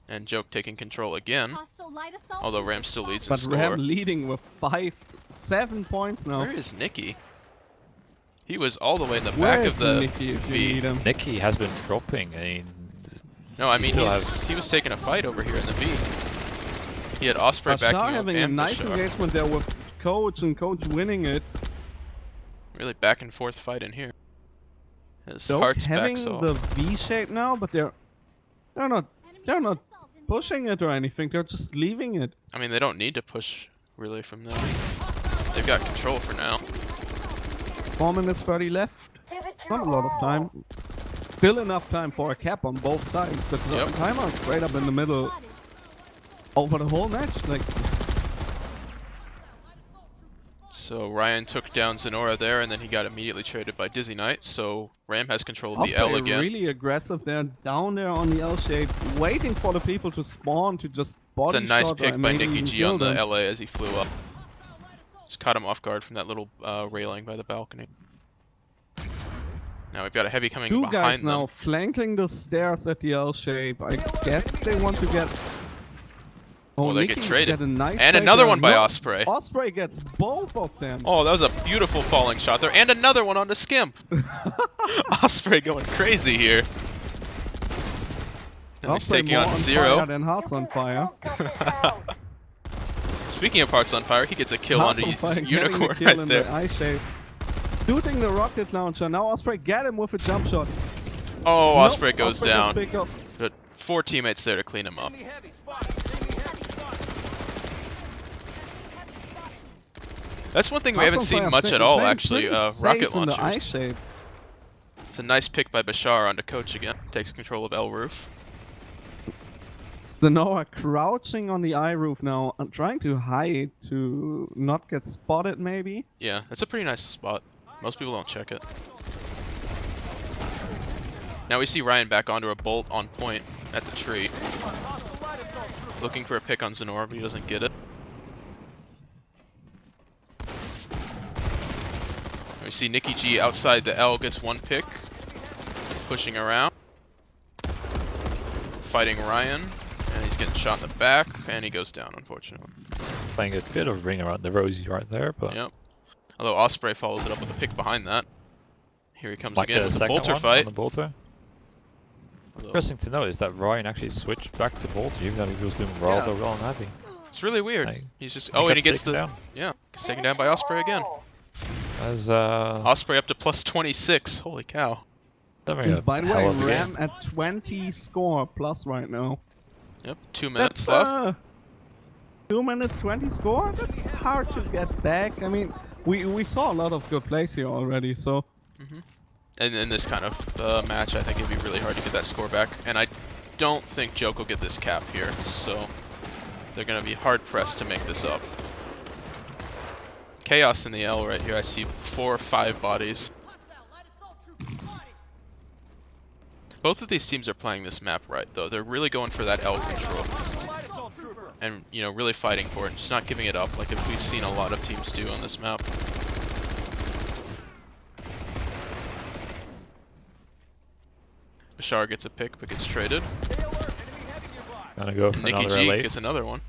And Joke taking control again, Hostile light assault. although Ram still leads in But score. Ram leading with 7 points now. Where is Nikki? He was all the way in the Where back is of the Nikki if you V. need him? Nikki has been dropping. I mean, No, I mean still he was taking a fight over here in the V. He had Osprey backing Bashar up having a and nice Bashar. engagement there with Coach, and Coach winning it. Really back and forth fight in here. His Dope heart's having back, so the V shape now, but they're not Enemy not assault in pushing it or anything. They're just leaving it. I mean they don't need to push really from there. They've got control for now. 4 minutes 30 left. Not a lot of time. Still enough time for a cap on both sides. The Yep. timer is straight up in the middle spotted. over the whole match. Like, So Ryan took down Zenora there, and then he got immediately traded by Dizzy Knight. So Ram has control of the L Osprey again. really aggressive there, down there on the L shape, waiting for the people to spawn to just body It's a nice shot, pick or by maybe Nicky even G on killed the him. LA as he flew up. Just caught him off guard from that little railing by the balcony. Now we've got a heavy coming Two behind guys them. now flanking the stairs at the L shape. I guess they want to get. Oh, they get Nicky traded. get a nice And take another there. one by No, Osprey. Osprey gets both of them. Oh, that was a beautiful falling shot there. And another one on the Skimp. Osprey going crazy here. And he's Osprey taking more on on Zero. fire than Hearts on fire. Speaking of Hearts on Fire, he gets a kill on Hearts the on fire, getting the Unicorn kill right in there. the eye shape. Shooting the rocket launcher. Now Osprey get him with a jump shot. Oh, Nope, Osprey goes Osprey gets down. picked up. But 4 teammates there to clean him up. Enemy heavy spotted. Enemy heavy spotted. That's one thing we Hearts haven't on seen Fire much staying- at all, playing actually. pretty safe Rocket in the eye launchers. shape. It's a nice pick by Bashar onto Coach again. Takes control of L roof. The Noah crouching on the eye roof now, trying to hide to not get spotted maybe. Yeah, it's a pretty nice spot. Most people don't check it. Now we see Ryan back onto a bolt on point at the tree. Looking for a pick on Zenor, but he doesn't get it. We see Nicky G outside the L, gets one pick. Pushing around. Fighting Ryan. And he's getting shot in the back, and he goes down, unfortunately. Playing a bit of ring around the rosy right there, but Yep. Although Osprey follows it up with a pick behind that. Here he comes might again get a with the second bolter one fight. on the bolter. Although Interesting to note is that Ryan actually switched back to bolter, even though he was doing rather well on heavy. it's really weird. Like, He's just and he gets gets the taken down. yeah, gets taken down by Osprey again. As Osprey up to plus 26. Holy cow. having a By the hell way, of a Ram game. at 20 score plus right now. Yep, 2 minutes That's left. 2 minutes 20 score. That's hard to get back. I mean, we saw a lot of good plays here already, so And in this kind of match, I think it'd be really hard to get that score back. And I don't think Joke will get this cap here, so they're going to be hard pressed to make this up. Chaos in the L right here. I see 4 or 5 bodies. Both of these teams are playing this map right, though. They're really going for that L control. Light assault trooper. And, you know, really fighting for it. Just not giving it up like if we've seen a lot of teams do on this map. Bashar gets a pick, but gets traded. Stay alert. Enemy heavy nearby. Gonna go for And Nicky another G LA. gets another one.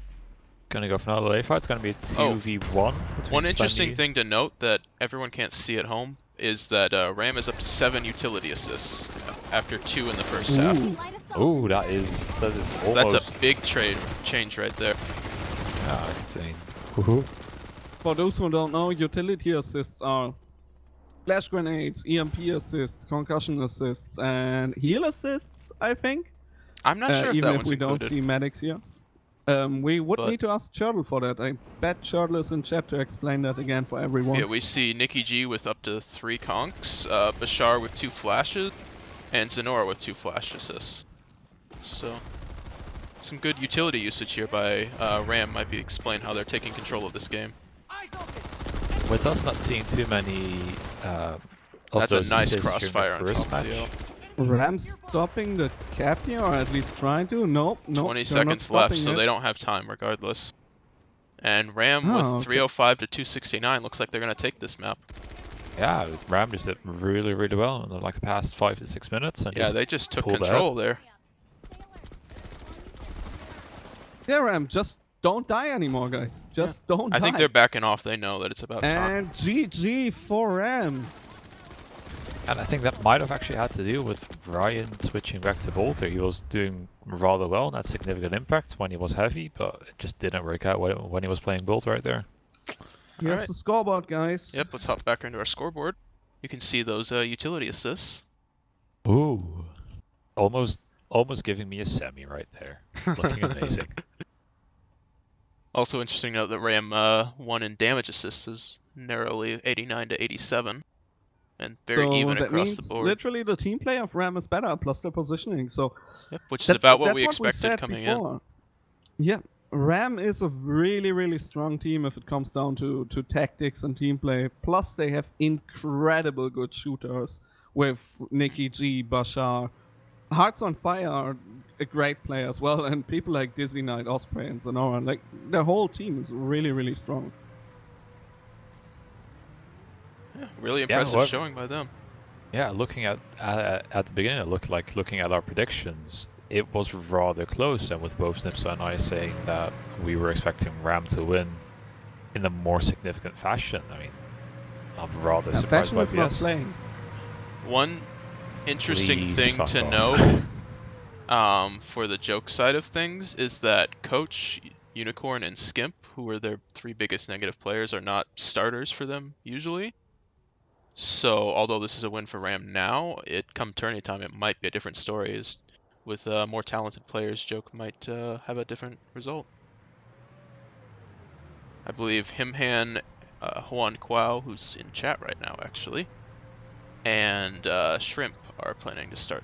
Gonna go for another LA fight. It's gonna be a Oh. 2v1. One interesting thing to note that everyone can't see at home is that Ram is up to 7 utility assists after 2 in the first half. Ooh. Light assault Oh, that is So almost. that's a big change right there. Insane. For those who don't know, utility assists are flash grenades, EMP assists, concussion assists, and heal assists, I think. I'm not sure if even that if one's we don't included. see medics here. We would But- need to ask Churtle for that. I bet Churtle is in chat to explain that again for everyone. Yeah, we see Nicky G with up to 3 conks, Bashar with 2 flashes, and Zenora with 2 flash assists. So, some good utility usage here by Ram might be explain how they're taking control of this game. Eyes open. With us not seeing too many of That's a those nice assists during the crossfire on first top match, of the L. Ram stopping the cap here, or at least trying to? Nope, nope. 20 they're not seconds left, stopping so it. they don't have time regardless. And Ram Oh, with okay. 305 to 269 looks like they're going to take this map. Yeah, Ram just did really, really well in like the past 5 to 6 minutes. And Yeah, they just took pulled control there. Yeah, Ram, just don't die anymore, guys. Just don't I die. think they're backing off. They know that it's about time. And GG for Ram. And I think that might have actually had to do with Ryan switching back to bolter. He was doing rather well and had significant impact when he was heavy, but it just didn't work out when he was playing bolter right there. Here's Alright. the scoreboard, guys. Yep, let's hop back into our scoreboard. You can see those utility assists. Ooh, almost giving me a semi right there. Looking amazing. Also interesting to note that Ram won in damage assists is narrowly 89 to 87. And very So even that across means the board. literally the team play of Ram is better, plus the positioning. So Yep, which is that's, about what that's we what expected said coming before. Yeah, Ram is a really, really strong team if it comes down to tactics and team play. Plus, they have incredible good shooters with Nicky G, Bashar. Hearts on Fire, a great player as well, and people like Dizzy Knight, Osprey, and Sonora, like their whole team is really, really strong. Yeah, really Yeah, impressive however- showing by them. Yeah, looking at the beginning, it looked like looking at our predictions, it was rather close, and with both Snipsa and I saying that we were expecting Ram to win in a more significant fashion. I mean, I'm rather And surprised Fashion by is not VS. playing. One interesting Please thing fuck to off. know for the joke side of things is that Coach, Unicorn, and Skimp, who are their 3 biggest negative players, are not starters for them usually. So although this is a win for Ram now, come tourney time it might be a different story. With more talented players, Joke might have a different result. I believe Himhan, Juan Quao, who's in chat right now actually, and Shrimp are planning to start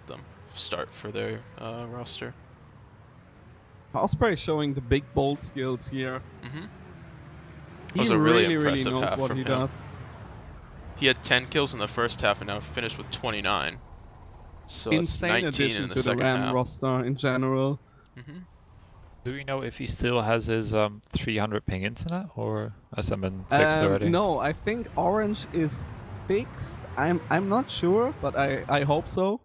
for their roster. Osprey showing the big bold skills here. Mm-hmm. He was a really really impressive knows half what from he him. does. He had 10 kills in the first half and now finished with 29. So it's Insane 19 addition in the to the second Ram half. roster in general. Mm-hmm. Do we know if he still has his 300 ping internet, or has that been fixed already? No, I think Orange is fixed. I'm not sure, but I hope so.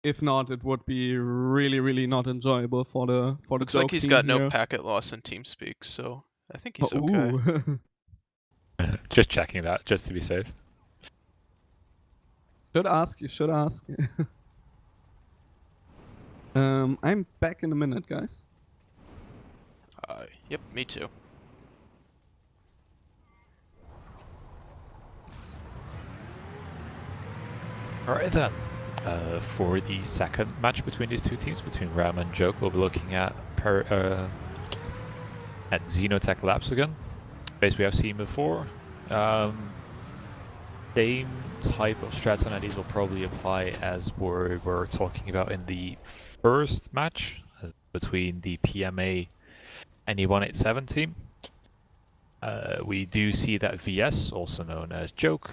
If not, it would be really not enjoyable for the Looks Joke like he's team got here. no packet loss in TeamSpeak, so I think he's okay. Ooh. Just checking that, just to be safe. Should ask. You should ask. I'm back in a minute, guys. Yep, me too. Alright then. For the second match between these two teams, between Ram and Joke, we'll be looking at Xenotech Labs again. Base we have seen before. Same type of strats and ideas will probably apply as we were talking about in the first match between the PMA and the 187 team. We do see that VS, also known as Joke,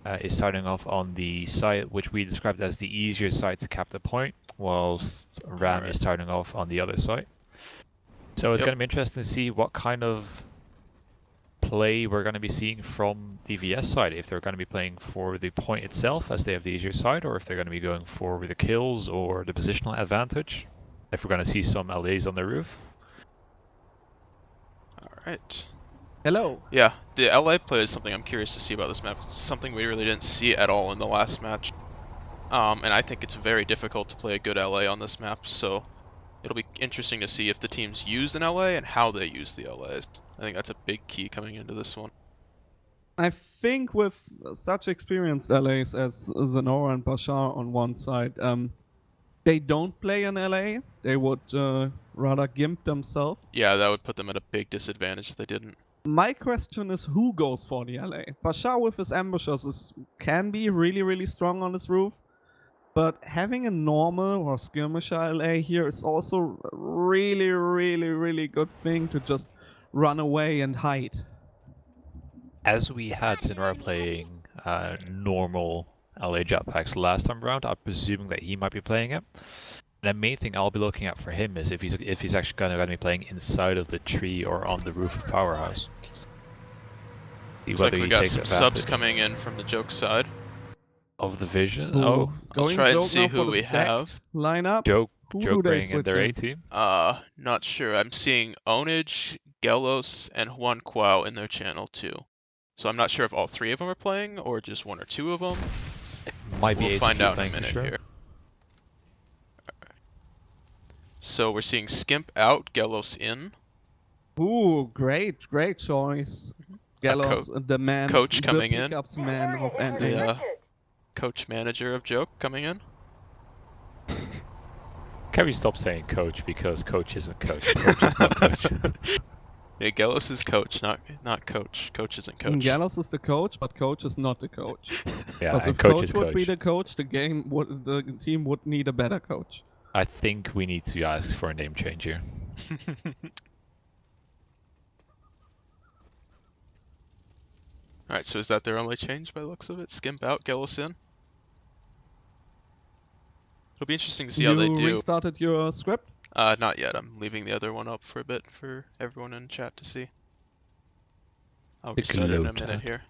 is starting off on the side which we described as the easier side to cap the point, whilst Ram is starting off on the other side. So it's going to be interesting to see what kind of play we're going to be seeing from the VS side, if they're going to be playing for the point itself as they have the easier side, or if they're going to be going for the kills or the positional advantage, if we're going to see some LAs on the roof. Alright. Hello. Yeah, the LA play is something I'm curious to see about this map. It's something we really didn't see at all in the last match. And I think it's very difficult to play a good LA on this map, so it'll be interesting to see if the teams use an LA and how they use the LAs. I think that's a big key coming into this one. I think with such experienced LAs as Zenora and Bashar on one side, they don't play an LA. They would rather gimp themselves. Yeah, that would put them at a big disadvantage if they didn't. My question is, who goes for the LA? Bashar with his ambushers can be really strong on this roof, but having a normal or skirmisher LA here is also a really good thing to just run away and hide. As we had Sinra playing normal LA jetpacks last time around, I'm presuming that he might be playing it. And the main thing I'll be looking at for him is if he's actually going to be playing inside of the tree or on the roof of Powerhouse. Looks like we got some subs coming in from the Joke side. Of the Vision? Ooh. Oh, I'll Going try and Joke see now who for the we stacked have. lineup. Joke Who do they bringing in their switch in? A-team? Not sure. I'm seeing Onage, Gelos, and Juan Quao in their channel too. So I'm not sure if all 3 of them are playing or just 1 or 2 of them. Might be We'll A-team find out in a playing for minute sure. here. So we're seeing Skimp out, Gelos in. Ooh, great choice. Gallows, the man, Coach coming the in. pickups man of Area ending. Yeah. restricted. Coach manager of Joke coming in. Can we stop saying coach, because coach isn't coach. Coach is not coach. Yeah, Gelos is coach, not coach. Coach isn't coach. Gallows is the coach, but coach is not the coach. Yeah, Because and if coach is would coach. be the coach, the team would need a better coach. I think we need to ask for a name change here. Alright, so is that their only change by the looks of it? Skimp out, Gelos in? It'll be interesting to see how they You do. restarted your script? Not yet. I'm leaving the other one up for a bit for everyone in chat to see. I'll Take a restart it in a load, minute here.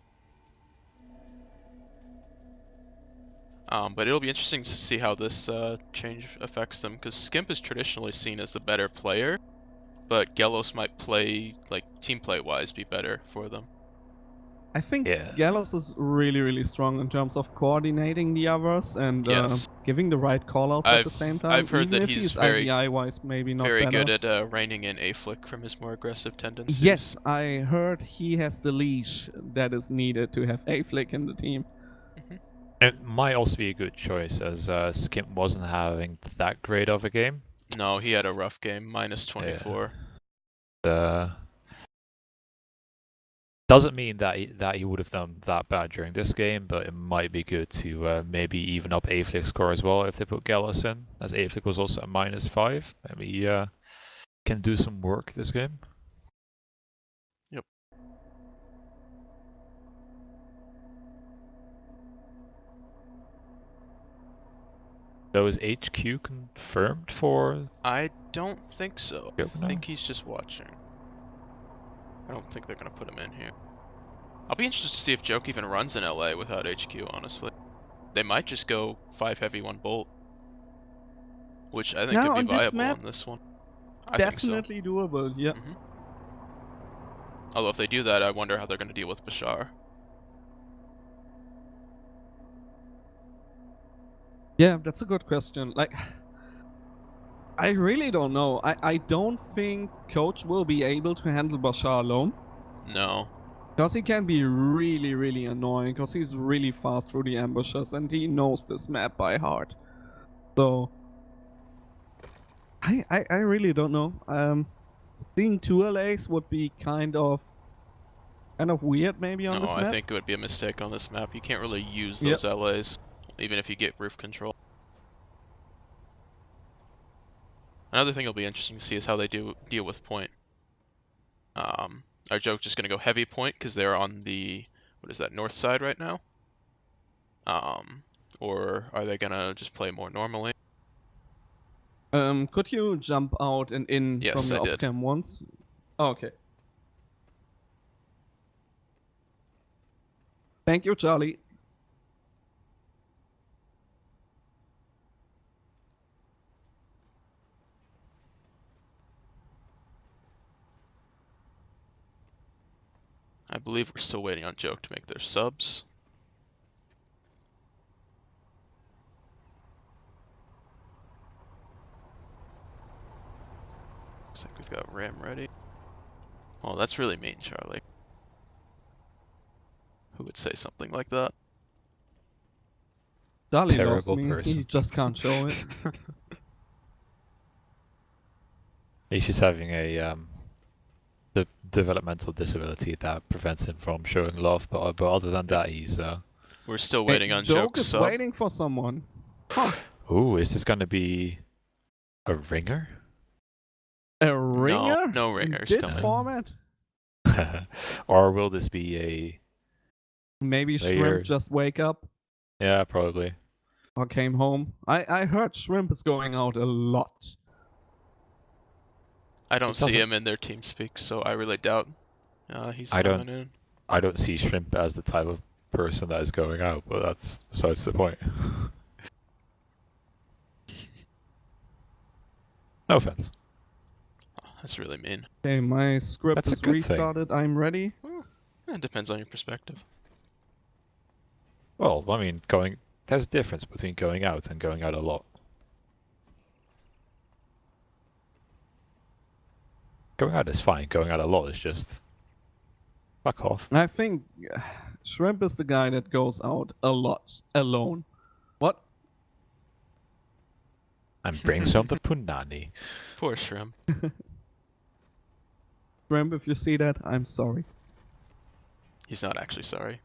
But it'll be interesting to see how this change affects them, because Skimp is traditionally seen as the better player, but Gelos might play, like, team play-wise, be better for them. I think Yeah. Gallows is really, really strong in terms of coordinating the others and Yes. giving the right callouts at the same time. I've heard even that if he's he's IVI-wise maybe not very better. good at reining in A-flick from his more aggressive tendencies. Yes, I heard he has the leash that is needed to have A-flick in the team. It might also be a good choice, as Skimp wasn't having that great of a game. No, he had a rough game, minus 24. Doesn't mean that he would have done that bad during this game, but it might be good to maybe even up A-flick score as well if they put Gallus in, as A-flick was also a -5. Maybe can do some work this game. Yep. So is HQ confirmed for? I don't think so. I Yep, no. think he's just watching. I don't think they're gonna put him in here. I'll be interested to see if Joke even runs in LA without HQ, honestly. They might just go 5 heavy, 1 bolt. Which I think Now, could be on this viable map, on this one. I think so. Definitely doable, yeah. Although if they do that, I wonder how they're gonna deal with Bashar. Yeah, that's a good question. Like, I really don't know. I don't think Coach will be able to handle Bashar alone. No. Because he can be really, really annoying. Because he's really fast through the ambushes and he knows this map by heart. So, I really don't know. Seeing 2 LAs would be kind of weird maybe on No, this map. I think it would be a mistake on this map. You can't really use those LAs, even if you get roof control. Another thing that'll be interesting to see is how they deal with point. Are Joke just gonna go heavy point because they're on the, what is that, north side right now? Or are they gonna just play more normally? Could you jump out and in Yes, from I the did. ops cam once? Oh, okay. Thank you, Charlie. I believe we're still waiting on Joke to make their subs. Looks like we've got Ram ready. Oh, that's really mean, Charlie. Who would say something like that? Charlie loves Terrible me. He person. just can't show it. He's just having a the developmental disability that prevents him from showing love. But other than that, he's We're still waiting Hey, on Joke Joke's is sub. waiting for someone. Huh. Ooh, is this gonna be a ringer? A ringer? no In ringers this coming. format? Or will this be a? Maybe Layer. Shrimp just wake up Yeah, probably. or came home. I heard Shrimp is going out a lot. I don't It see doesn't- him in their team speak, so I really doubt he's I coming don't- in. I don't see Shrimp as the type of person that is going out, but that's besides the point. No offense. Oh, that's really mean. Okay, my script That's a is good thing. restarted. I'm ready. It depends on your perspective. Well, I mean, there's a difference between going out and going out a lot. Going out is fine. Going out a lot is just fuck off. I think Shrimp is the guy that goes out a lot alone. What? And bring some to Punani. Poor Shrimp. Shrimp, if you see that, I'm sorry. He's not actually sorry.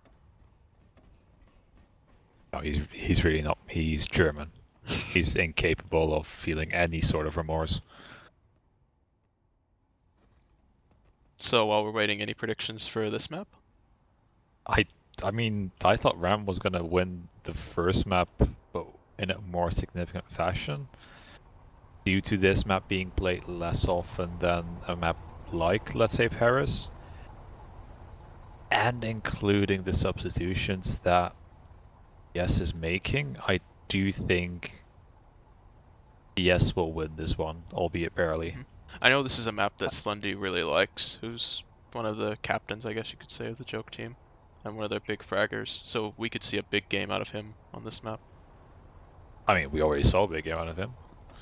No, he's really not. He's German. He's incapable of feeling any sort of remorse. So while we're waiting, any predictions for this map? I mean, I thought Ram was gonna win the first map, but in a more significant fashion. Due to this map being played less often than a map like, let's say, Paris, and including the substitutions that PS is making, I do think PS will win this one, albeit barely. I know this is a map that Slendy really likes, who's one of the captains, I guess you could say, of the Joke team, and one of their big fraggers, so we could see a big game out of him on this map. I mean, we already saw a big game out of him.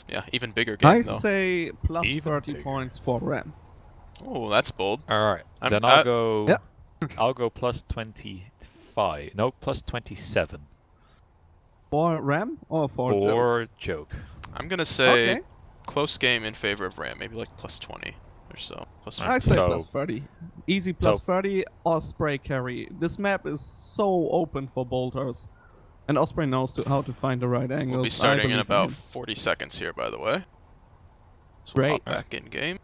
Yeah, even bigger game I though. say plus Even 30 bigger. points for Ram. Oh, that's bold. Alright, I'm- then I'll go... Yeah. I'll go plus 25. No, plus 27. For Ram or for Joe? For Joke. I'm gonna say Okay. close game in favor of Ram, maybe like plus 20 or so. Plus I 20. say So- plus 30. Easy plus So- 30, Osprey carry. This map is so open for bolters. And Osprey knows how to find the right angle. We'll be starting in about 40 seconds here, by the way. So we'll hop Great. back in game.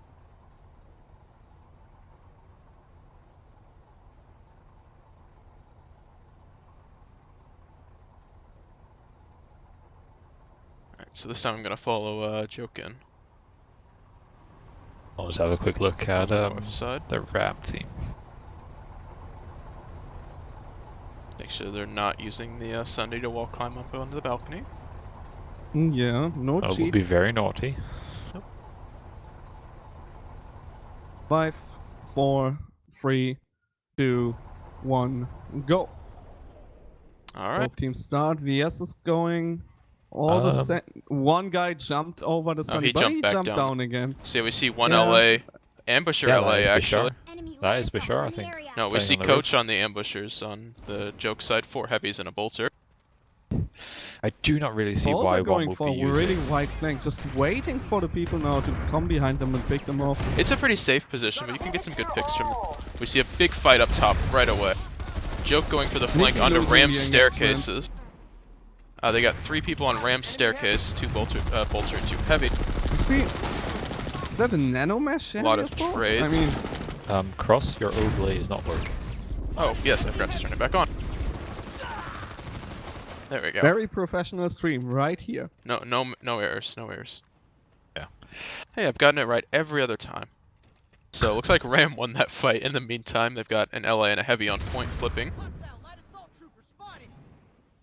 Alright, so this time I'm gonna follow Joke in I'll just have a quick look on at the north side. the RAM team. Make sure they're not using the Sunday to wall climb up onto the balcony. Yeah, no That would cheat. be very naughty. 5, 4, 3, 2, 1, go. Alright. Both teams start. VS is going. All the one guy jumped over the sun, he but jumped he back jumped down. down again. So yeah, we see one Yeah. LA ambusher Yeah, LA that is actually. Bashar. Enemy That light is assault Bashar, I in the think. area. No, we Playing see on the Coach on the ambushers on the Joke side, 4 heavies and a bolter. I do not really see Both why are one going would for be a really using... wide flank, just waiting for the people now to come behind them and pick them off. It's a pretty safe position, but you can get some good picks from it. We see a big fight up top right away. Joke going for the flank Nicky onto losing Ram's the engagement. staircases. They got 3 people on Ram's staircase, 2 bolter and 2 heavy. You see, is that a nano mesh? A lot of assault? trades. I mean, Cross, your overlay is not working. Oh, yes, I forgot to turn it back on. There we go. very professional stream right here. No errors, no errors. Yeah. Hey, I've gotten it right every other time. So, looks like Ram won that fight. In the meantime, they've got an LA and a heavy on point flipping.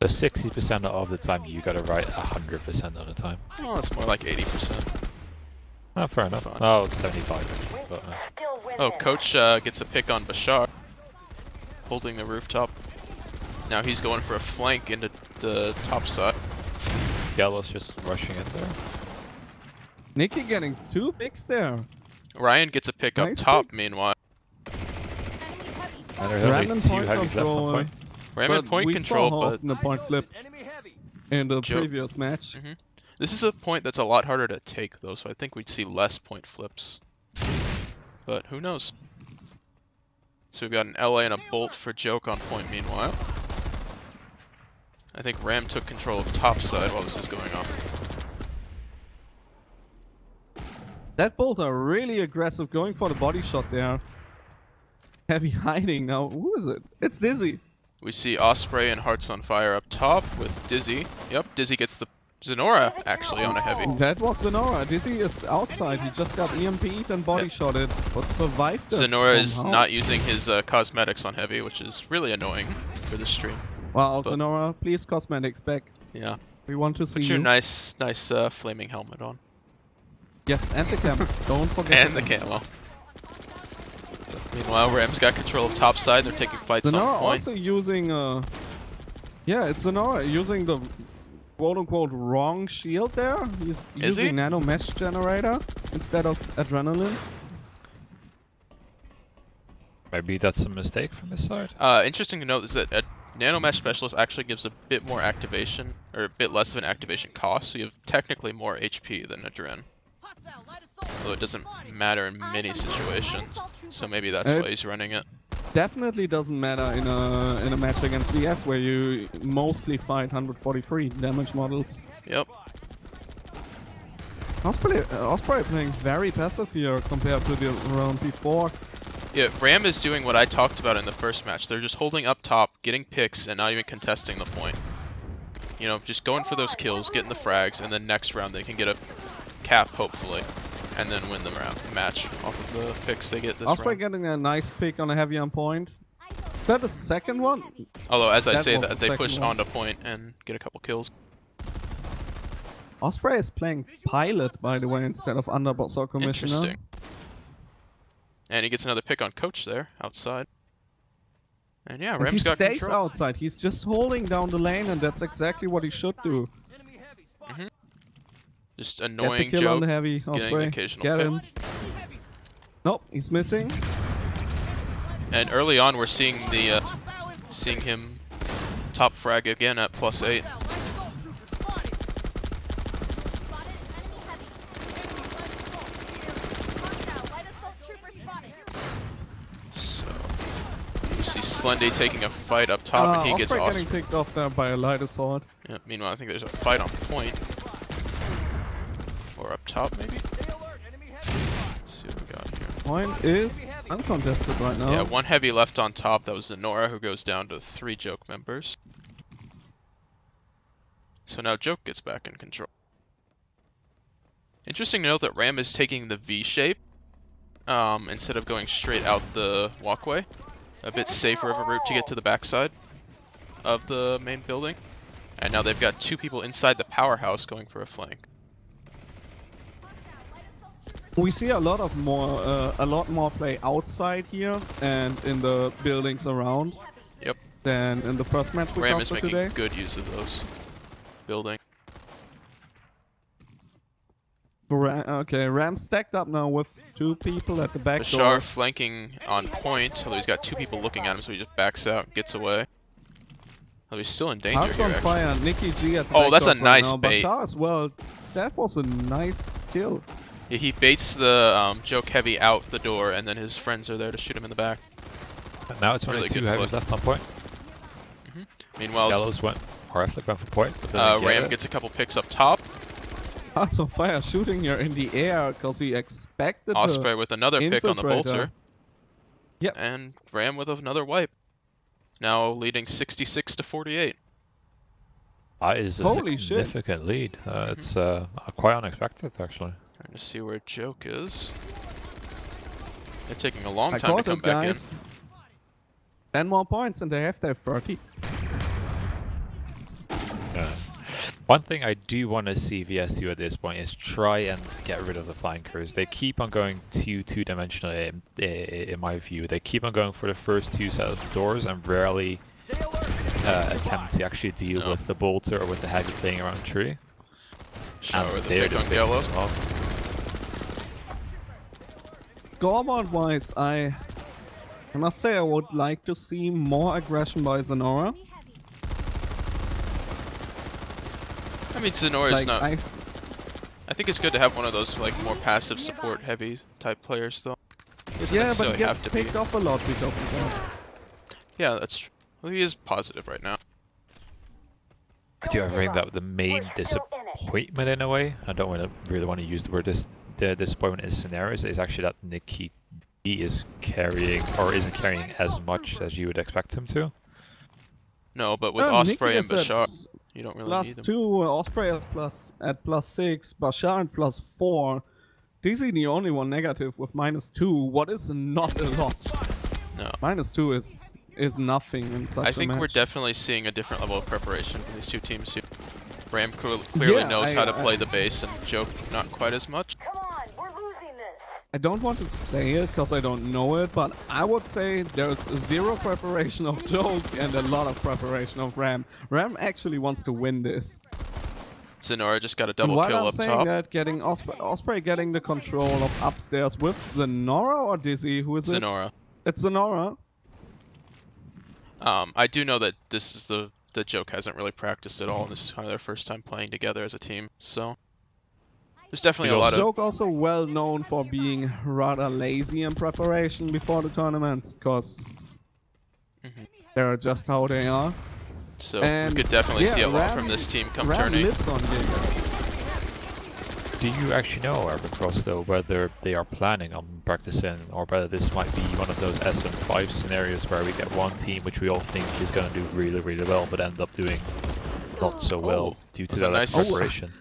So 60% of the time you got it right 100% of the time. Oh, it's more like 80%. Oh, fair enough. Fine. Oh, it's 75 actually, but, Still win Oh, this. Coach gets a pick on Bashar, holding the rooftop. Now he's going for a flank into the top side. Gallows just rushing in there. Nicky getting 2 picks there. Ryan gets a pick up Nice top, picks. meanwhile. Enemy heavy And spotted. there's only Random 2 point heavies left on control. point. Ram But in point we control, saw but the point flip Enemy heavy. in the Joke. previous match. this is a point that's a lot harder to take, though, so I think we'd see less point flips. But who knows? So we've got an LA and a bolt for Joke on point, meanwhile. I think Ram took control of top side while this is going on. That bolt are really aggressive, going for the body shot there. Heavy hiding now. Who is it? It's Dizzy. We see Osprey and Hearts on Fire up top with Dizzy. Yep, Dizzy gets the Zenora actually on a heavy. That was Zenora. Dizzy is outside. He just got EMP'd and body shotted, but survived it Zenora is somehow. not using his cosmetics on heavy, which is really annoying for the stream. Wow, but- Zenora, please cosmetics back. Yeah, We want to see put your you. nice flaming helmet on. Yes, and the cam. Don't forget. And the camo. Meanwhile, Ram's got control of top side. They're taking fights Zenora on point. also using yeah, it's Zenora using the quote-unquote wrong shield there. He's Is using he? nano mesh generator instead of adrenaline. Maybe that's a mistake from his side. Interesting to note is that a Nano Mesh Specialist actually gives a bit more activation, or a bit less of an activation cost, so you have technically more HP than Adren. Although it doesn't matter in many situations, so maybe that's why he's running it. Definitely doesn't matter in a match against VS where you mostly fight 143 damage models. Yep. Osprey playing very passive here compared to the round before. Yeah, Ram is doing what I talked about in the first match. They're just holding up top, getting picks, and not even contesting the point. You know, just going for those kills, getting the frags, and then next round they can get a cap, hopefully, and then win the match off of the picks they get this Osprey round. getting a nice pick on a heavy on point. Is that the second one? Although, as I That say was that, the they push second one. onto point and get a couple kills. Osprey is playing pilot, by the way, instead of underboss or commissioner. Interesting. And he gets another pick on coach there, outside. And yeah, And he Ram's got stays control. outside. He's just holding down the lane, and that's exactly what he should do. Enemy heavy. Spot. Just Get the annoying kill on joke. the heavy, getting Osprey. an occasional Get pick. him. Nope, he's missing. And early on, we're seeing the seeing him top frag again at +8. Spotted. Enemy heavy. Hostile. Light assault trooper spotted. So you see Slendy taking a fight up top, and he gets Osprey awesome. getting picked off there by a light assault. Yeah, meanwhile, I think there's a fight on point. Or up top, maybe? Stay alert. Enemy heavy. Let's see what we got here. Point is uncontested right now. Yeah, one heavy left on top. That was Zenora, who goes down to 3 Joke members. So now Joke gets back in control. Interesting to note that Ram is taking the V shape instead of going straight out the walkway. A bit safer of a route to get to the backside of the main building. And now they've got 2 people inside the powerhouse going for a flank. We see a lot more play outside here and in the buildings around Yep. than in the first match we Ram is casted making today. good use of those buildings. Okay, Ram stacked up now with 2 people at the back Bashar door. flanking on point, although he's got 2 people looking at him, so he just backs out, gets away. Although he's still in danger Hearts here, on actually. fire. Nikki G at the Oh, back that's door a nice right now. bait. Bashar as well. That was a nice kill. Yeah, he baits the Joke heavy out the door, and then his friends are there to shoot him in the back. And now it's only Really 2 good heavies play. left on point. Meanwhile, Yellows went, or Flick went for point. But then they Ram get it. gets a couple picks up top. Hearts on fire shooting here in the air because he expected Osprey with another pick on the infiltrator. bolter. Yep. And Ram with another wipe. Now leading 66 to 48. That is a Holy shit. significant lead. It's quite unexpected, actually. Trying to see where Joke is. They're taking a long I time to caught come it, back in. guys. 10 more points and they have their 30. Yeah. One thing I do want to see VS do at this point is try and get rid of the flankers. They keep on going too two-dimensional in my view. They keep on going for the first 2 sets of doors and rarely Stay alert. attempt to actually deal No. with the bolter or with the heavy playing around tree. Shower And with the they're pick just on picking Gallows. them up. Scoreboard wise, I must say I would like to see more aggression by Zenora. I mean, Zenora's Like, not. I think it's good to have one of those like more passive support heavy type players, though. He doesn't yeah, but necessarily he have gets to be. picked off a lot because of that. Yeah, that's true. Well, he is positive right now. I do think that the main disappointment in a way, I don't really want to use the word disappointment in scenarios, is actually that Nikki is carrying or isn't carrying as much as you would expect him to. No, but with No, Osprey Nikki and is at Bashar, you don't really need them. +2, Osprey is at +6, Bashar at +4. DZ the only one negative with -2. What is not a lot? No. -2 is nothing in such I a think match. we're definitely seeing a different level of preparation for these 2 teams here. Ram clearly Yeah, knows how to I- play the base, and Joke not quite as much. Come on, we're losing this. I don't want to say it because I don't know it, but I would say there's 0 preparation of Joke and a lot of preparation of Ram. Ram actually wants to win this. Zenora just got a And double while kill I'm up saying top. that, getting Osprey getting the control of upstairs with Zenora or Dizzy, who is it? Zenora. It's Zenora. I do know that this is the Joke hasn't really practiced at all, and this is kind of their first time playing together as a team. So there's definitely a lot of Joke also well known for being rather lazy in preparation before the tournaments, because they're just how they are. so and we could definitely yeah, see a lot Ram- from this team come Ram tourney. lives on Giga. Do you actually know, Arbacross, though, whether they are planning on practicing, or whether this might be one of those SM5 scenarios where we get one team which we all think is going to do really, really well, but end up doing not so well Oh, due to was a that lack nice- of preparation.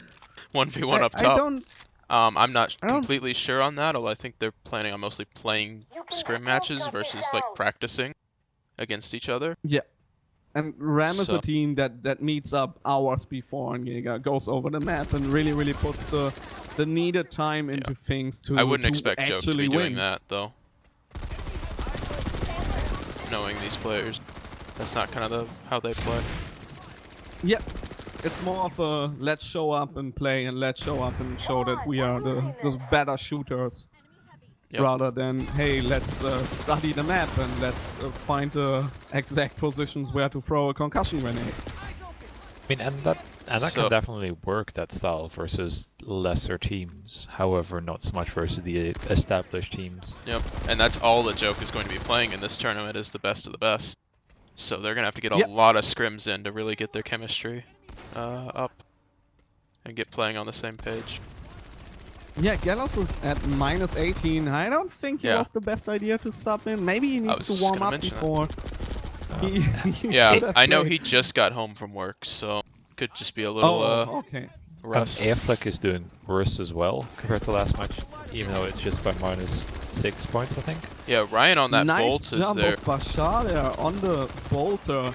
1v1 up I top. don't. I'm not I don't- completely sure on that, although I think they're planning on mostly playing You can scrim still matches cut this versus like out. practicing against each other. Yeah. And Ram is So- a team that meets up hours before and goes over the map and really puts the needed time into things to I wouldn't to expect Joke to actually be doing win. that though. Knowing these players, that's not kind of how they play. Yeah. It's more of a let's show up and play and let's show up and show that we are the better shooters. Yep. Rather than, hey, let's study the map and let's find the exact positions where to throw a concussion grenade. I mean, and that So- can definitely work, that style, versus lesser teams. However, not so much versus the established teams. Yep, and that's all that Joke is going to be playing in this tournament is the best of the best. So they're gonna have to get a Yep. lot of scrims in to really get their chemistry up and get playing on the same page. Yeah, Gallows is at minus 18. I don't think it Yeah. was the best idea to sub in. Maybe he needs was to just warm gonna up mention that. before. He should Yeah, have I know played. he just got home from work, so could just be a little Oh, okay. rust. Airflick is doing worse as well compared to last match, even though it's just by minus 6 points, I think. Yeah, Ryan on that Nice bolt is jump there. of Bashar there on the bolter,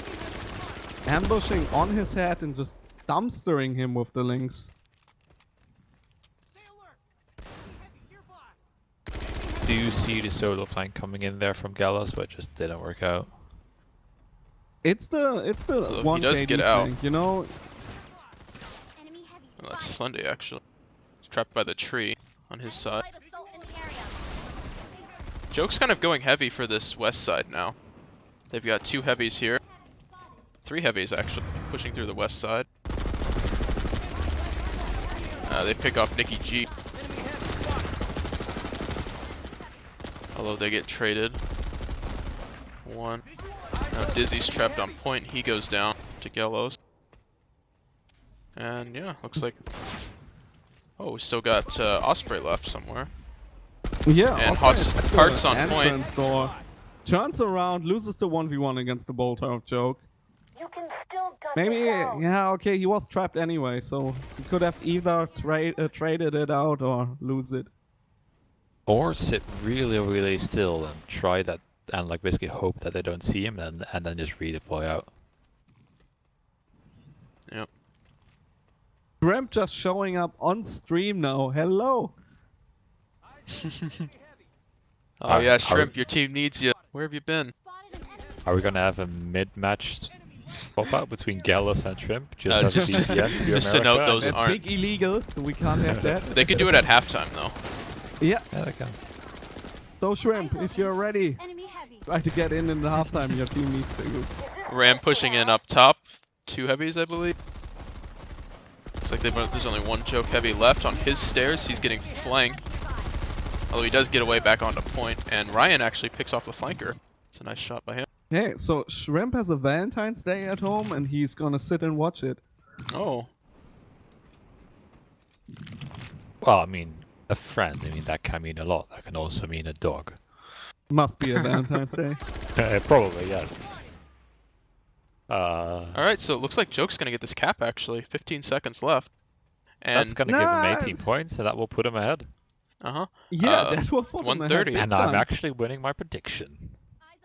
ambushing on his head and just dumpstering him with the links. Do you see the solo flank coming in there from Gallows, but it just didn't work out? It's the he one does KD get out. flank, you know. Enemy heavy Oh, that's spotted. Sunday actually. Trapped by the tree on his side. Light assault in the area. Joke's kind of going heavy for this west side now. They've got 2 heavies here. 3 heavies actually, pushing through the west side. They pick off Nikki G. Although they get traded. 1. Now Dizzy's trapped on point, he goes down to Gallows. And yeah, looks like... Oh, we still got Osprey left somewhere. Yeah, And Osprey at the Hearts on point. entrance door. Turns around, loses the 1v1 against the bolter of Joke. You can still gut Maybe, this out. yeah, okay, he was trapped anyway, so he could have either traded it out or lose it. Or sit really still and try that, and like basically hope that they don't see him, and then just redeploy out. Yep. Shrimp just showing up on stream now. Hello. Oh yeah, Are- Shrimp, your team needs you. Where have you been? Spotted an enemy. Are we gonna have a mid-match swap out between Gallows and Shrimp? Just as just- a VPN to just to note America? those That's aren't- big illegal. We can't have that. They could do it at halftime though. Yeah. Yeah, they can. So Shrimp, if you're ready, Enemy heavy. try to get in the halftime. Your team needs to. Ram pushing in up top. 2 heavies, I believe. Looks like there's only 1 Joke heavy left on his stairs. He's getting flanked. Although he does get away back onto point, and Ryan actually picks off the flanker. It's a nice shot by him. Hey, so Shrimp has a Valentine's Day at home, and he's gonna sit and watch it. Oh, Well, I mean, a friend. I mean, that can mean a lot. That can also mean a dog. Must be a Valentine's Day. Probably, yes. alright, so it looks like Joke's gonna get this cap actually. 15 seconds left. And, That's gonna give Nah, him 18 points, and that will put him ahead. uh-huh. Yeah, Uh, that will put him ahead 130. big And I'm time. actually winning my prediction. Eyes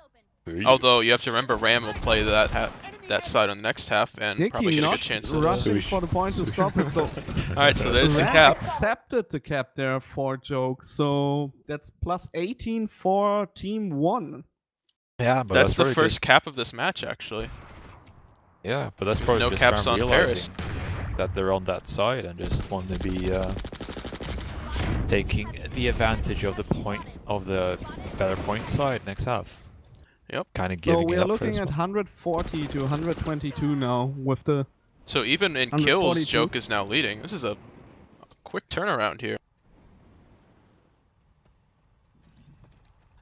open. Although you have to remember Ram will play that side on the next half and probably Nicky get a not good chance to rushing Swoosh. for the point to stop it. So Alright, so there's the Ram cap. accepted the cap there for Joke. So that's plus 18 for team 1. Yeah, but That's the probably first just- cap of this match actually. Yeah, but that's probably no just caps Ram on Paris. realizing that they're on that side and just want to be taking the advantage of the point of the better point side next half. Yep. Kind of So giving we it are up for looking this at one. 140 to 122 now with the. So even in kills, 142. Joke is now leading. This is a quick turnaround here.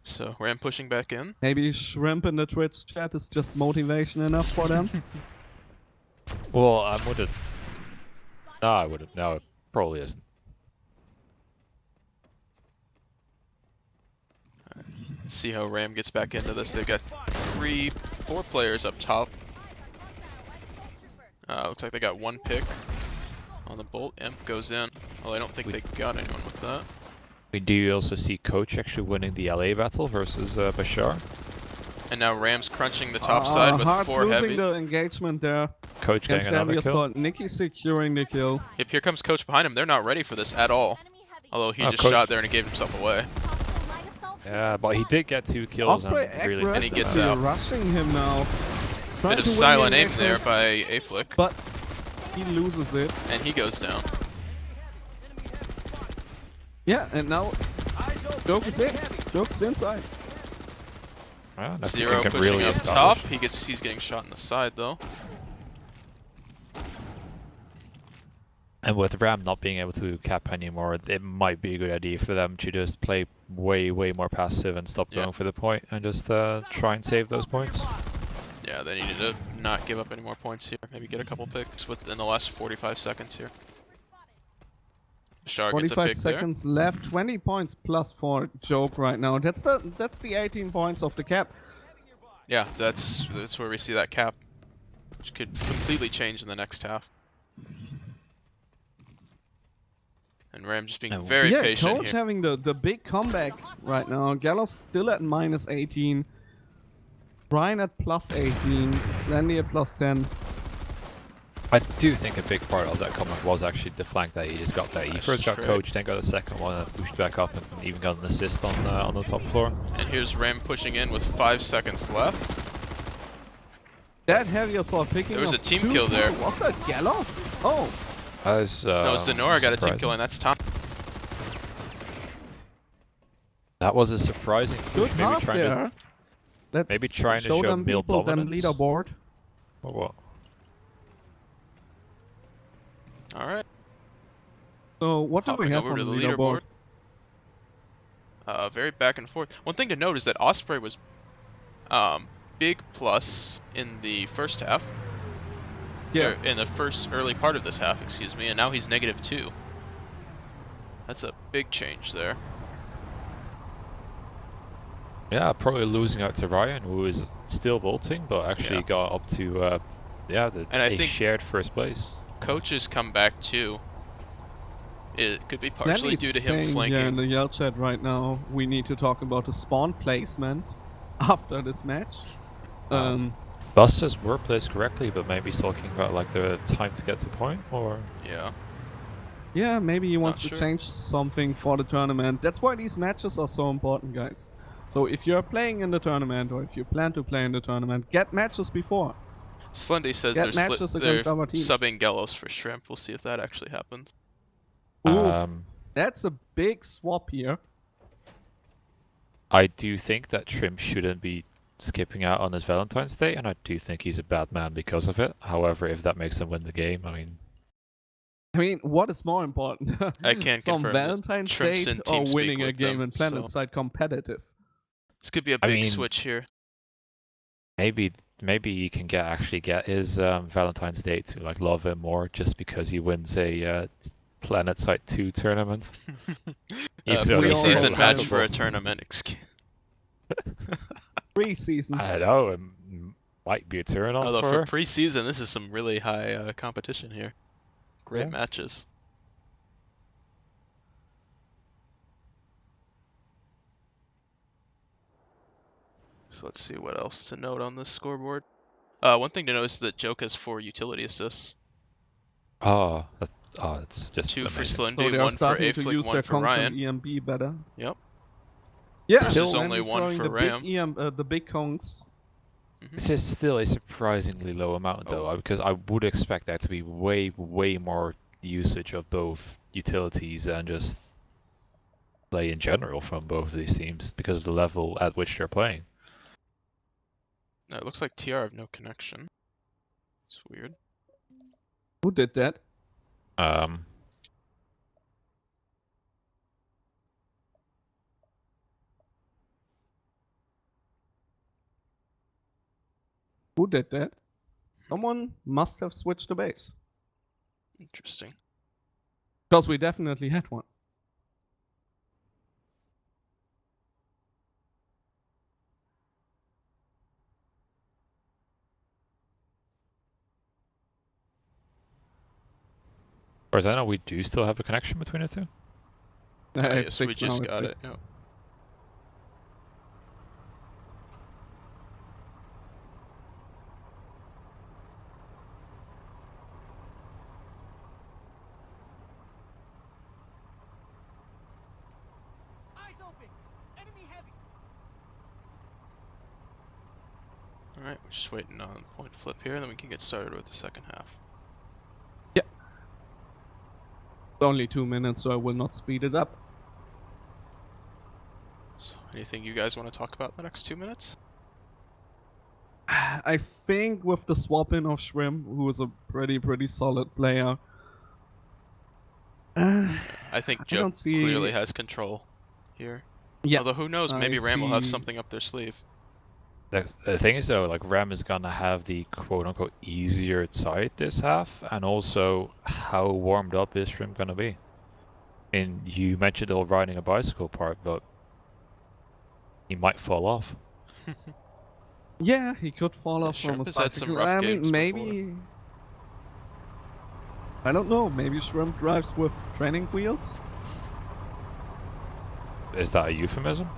So Ram pushing back in. Maybe Shrimp in the Twitch chat is just motivation enough for them. Well, I wouldn't. No, I wouldn't. No, it probably isn't. See how Ram gets back into this. They've got 4 players up top. Looks like they got one pick on the bolt. Imp goes in. Well, I don't think they got anyone with that. We do also see Coach actually winning the LA battle versus Bashar. And now Ram's crunching the top side with Hearts 4 losing heavy. the engagement there. Coach getting Against another Heavy kill. Assault. Nikki securing the kill. Yep, here comes Coach behind him. They're not ready for this at all. Enemy heavy. Although he Oh, just Coach. shot there and he gave himself away. Hostile light assault Yeah, but he did get 2 kills Osprey and really And he gets aggressively out. rushing him now. Trying Bit of to win the silent aim there engagement, by A-Flick. but he loses it. And he goes down. Yeah, and now Joke is in. Joke is inside. Well, that's Zero looking pushing really up established. top. He's getting shot in the side though. And with Ram not being able to cap anymore, it might be a good idea for them to just play way more passive and stop Yeah. going for the point and just try and save those points. Yeah, they needed to not give up any more points here. Maybe get a couple picks within the last 45 seconds here. Bashar gets a 45 pick seconds left. 20 points plus for Joke right now. That's the 18 points of the cap. there. Yeah, that's where we see that cap, which could completely change in the next half. And Ram just being very Yeah, patient Coach here. having the big comeback right now. Gallows still at minus 18. Brian at plus 18. Slendy at plus 10. I do think a big part of that comeback was actually the flank that he just got there. He That's first got true. Coach, then got a second one, and pushed back up, and even got an assist on the top floor. And here's Ram pushing in with 5 seconds left. That Heavy Assault picking There was up a team 2 kill there. Was that Gallows? Oh, That is, No, Zenora got a team surprising. kill, and that's top. That was a surprising good push. half there. Let's maybe trying to show show them male people them dominance. leaderboard. Or what? All right. So what do we Hopping have over from to the the leaderboard? Very back and forth. One thing to note is that Osprey was big plus in the first half. Yeah. Or in the first early part of this half, excuse me, and now he's -2. That's a big change there. Yeah, probably losing out to Ryan, who is still vaulting, but actually Yeah. got up to And I a think- shared first place. Coach's comeback too. It could be partially Lenny's due to him saying here in flanking. the yell chat right now, we need to talk about the spawn placement after this match. Busters were placed correctly, but maybe he's talking about like the time to get to point, or Yeah. Yeah, maybe he wants Not to sure. change something for the tournament. That's why these matches are so important, guys. So if you're playing in the tournament, or if you plan to play in the tournament, get matches before. Slendy says Get they're, matches they're against other teams. subbing Gallows for Shrimp. We'll see if that actually happens. Oof, that's a big swap here. I do think that Trim shouldn't be skipping out on his Valentine's Day, and I do think he's a bad man because of it. However, if that makes him win the game, I mean, what is more important? I can't Some confirm that Valentine's Trimp's Day in or TeamSpeak winning a with game them, in so- Planetside competitive? This could be a I big mean- switch here. maybe you can actually get his Valentine's Day to like love him more just because he wins a Planetside 2 tournament. Even though we it's all Preseason hope match that- for a tournament. Excuse. Preseason. I don't know, it might be a turn on Although for for her. preseason, this is some really high competition here. Great Yeah. matches. So let's see what else to note on this scoreboard. One thing to note is that Joke has 4 utility assists. It's just 2 for amazing. So Slendy, they are 1 for starting to A-Flick, use 1 their for Kongs and Ryan. EMB better. Yep. Yeah, Still There's only Lenny 1 throwing for the Ram. Big the big Kongs. This is still a surprisingly low amount though, because I would expect there to be way more usage of both utilities and just play in general from both of these teams because of the level at which they're playing. No, it looks like TR have no connection. It's weird. Who did that? Who did that? Someone must have switched the base. Interesting. Because we definitely had one. Or as I know, we do still have a connection between the two. It's Yes, we fixed now, just it's got it. fixed. Yep. Eyes open. Enemy heavy. Alright, we're just waiting on the point flip here, and then we can get started with the second half. It's only 2 minutes, so I will not speed it up. So, anything you guys want to talk about in the next 2 minutes? I think with the swap in of Shrimp, who is a pretty solid player. I think I Joke don't see- clearly has control here. Yeah. Although who knows, maybe I Ram will have see- something up their sleeve. The thing is though, like Ram is gonna have the quote-unquote easier side this half, and also how warmed up is Shrimp gonna be? And you mentioned the whole riding a bicycle part, but he might fall off. Yeah, he could fall off Shrimp from his has had some bicycle. rough I games mean, maybe. I don't know. Maybe Shrimp drives with training wheels. Is that a euphemism?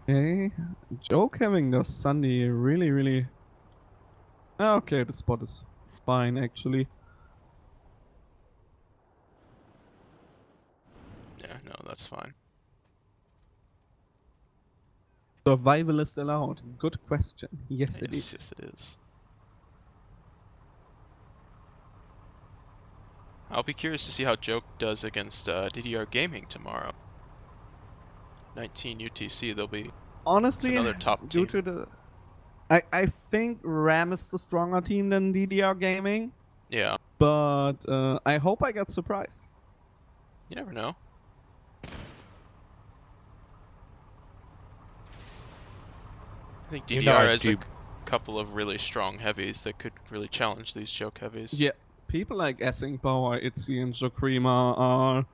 Okay, Joke having the Sunday really. Okay, the spot is fine actually. Yeah, no, that's fine. Survivalist allowed. Good question. Yes, it is. Yes, it is. I'll be curious to see how Joke does against DDR Gaming tomorrow. 19 UTC, they'll be Honestly, another top due team. to the, I think Ram is the stronger team than DDR Gaming, Yeah, but I hope I get surprised. you never know. I think DDR You know, I has do- a couple of really strong heavies that could really challenge these Joke heavies. Yeah, people like Essing Power, Itzy, and Jokrima are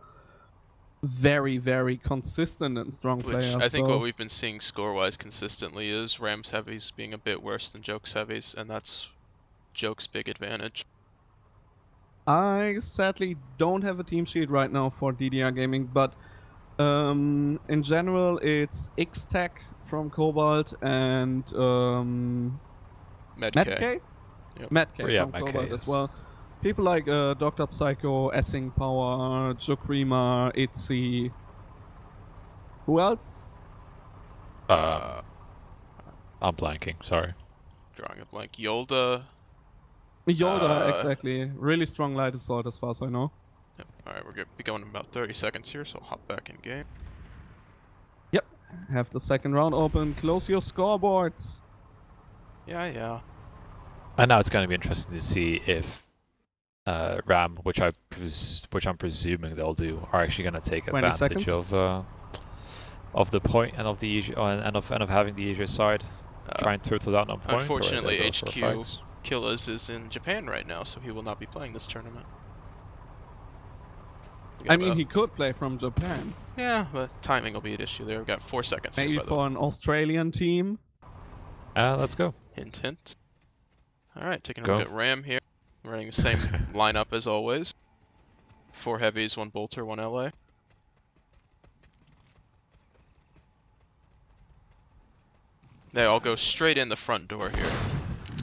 very consistent and strong Which players. I think so what we've been seeing score-wise consistently is Ram's heavies being a bit worse than Joke's heavies, and that's Joke's big advantage. I sadly don't have a team sheet right now for DDR Gaming, but in general it's X-Tech from Cobalt and Medk. Medk? Yep. Medk Yeah, from Medk, Cobalt yes. as well. People like Dr. Psycho, Essing Power, Jokrima, Itzy. Who else? Uh, I'm blanking, sorry. drawing a blank. Yolda. Yoda, exactly. Really strong light assault as far as I know. Yep. Alright, we're gonna be going in about 30 seconds here, so I'll hop back in game. Yep. Have the second round open. Close your scoreboards. Yeah. And now it's going to be interesting to see if Ram, which I'm presuming they'll do, are actually going to take 20 advantage seconds. of the point and of the and of having the easier side, try and turtle down on point. or Unfortunately, they'll go for HQ frags. Killas is in Japan right now, so he will not be playing this tournament. We I got mean, about- he could play from Japan. Yeah, but timing will be an issue there. We've got 4 seconds Maybe here, by the way. for an Australian team. Let's go. Hint. Alright, taking a Go. look at Ram here. Running the same lineup as always. 4 heavies, 1 bolter, 1 LA. They all go straight in the front door here.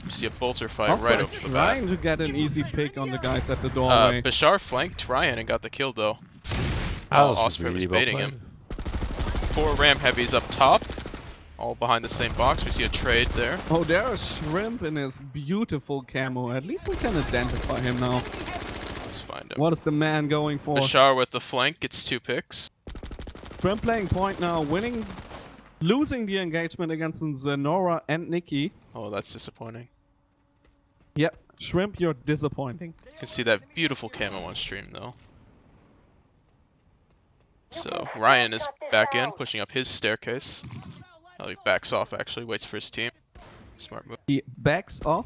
You see a bolter fight Oscar right off the bat. trying to get an easy pick on the guys at the doorway. Bashar flanked Ryan and got the kill though. That was Osprey was really well baiting played. him. 4 Ram heavies up top. All behind the same box. We see a trade there. Oh, there is Shrimp in his beautiful camo. At least we can identify him now. Let's find him. What is the man going for? Bashar with the flank gets 2 picks. Shrimp playing point now, losing the engagement against Zenora and Nikki. Oh, that's disappointing. Yep, Shrimp, you're disappointing. You can see that beautiful camo on stream though. So Ryan is back in, pushing up his staircase. Oh, he backs off actually, waits for his team. Smart move. He backs off.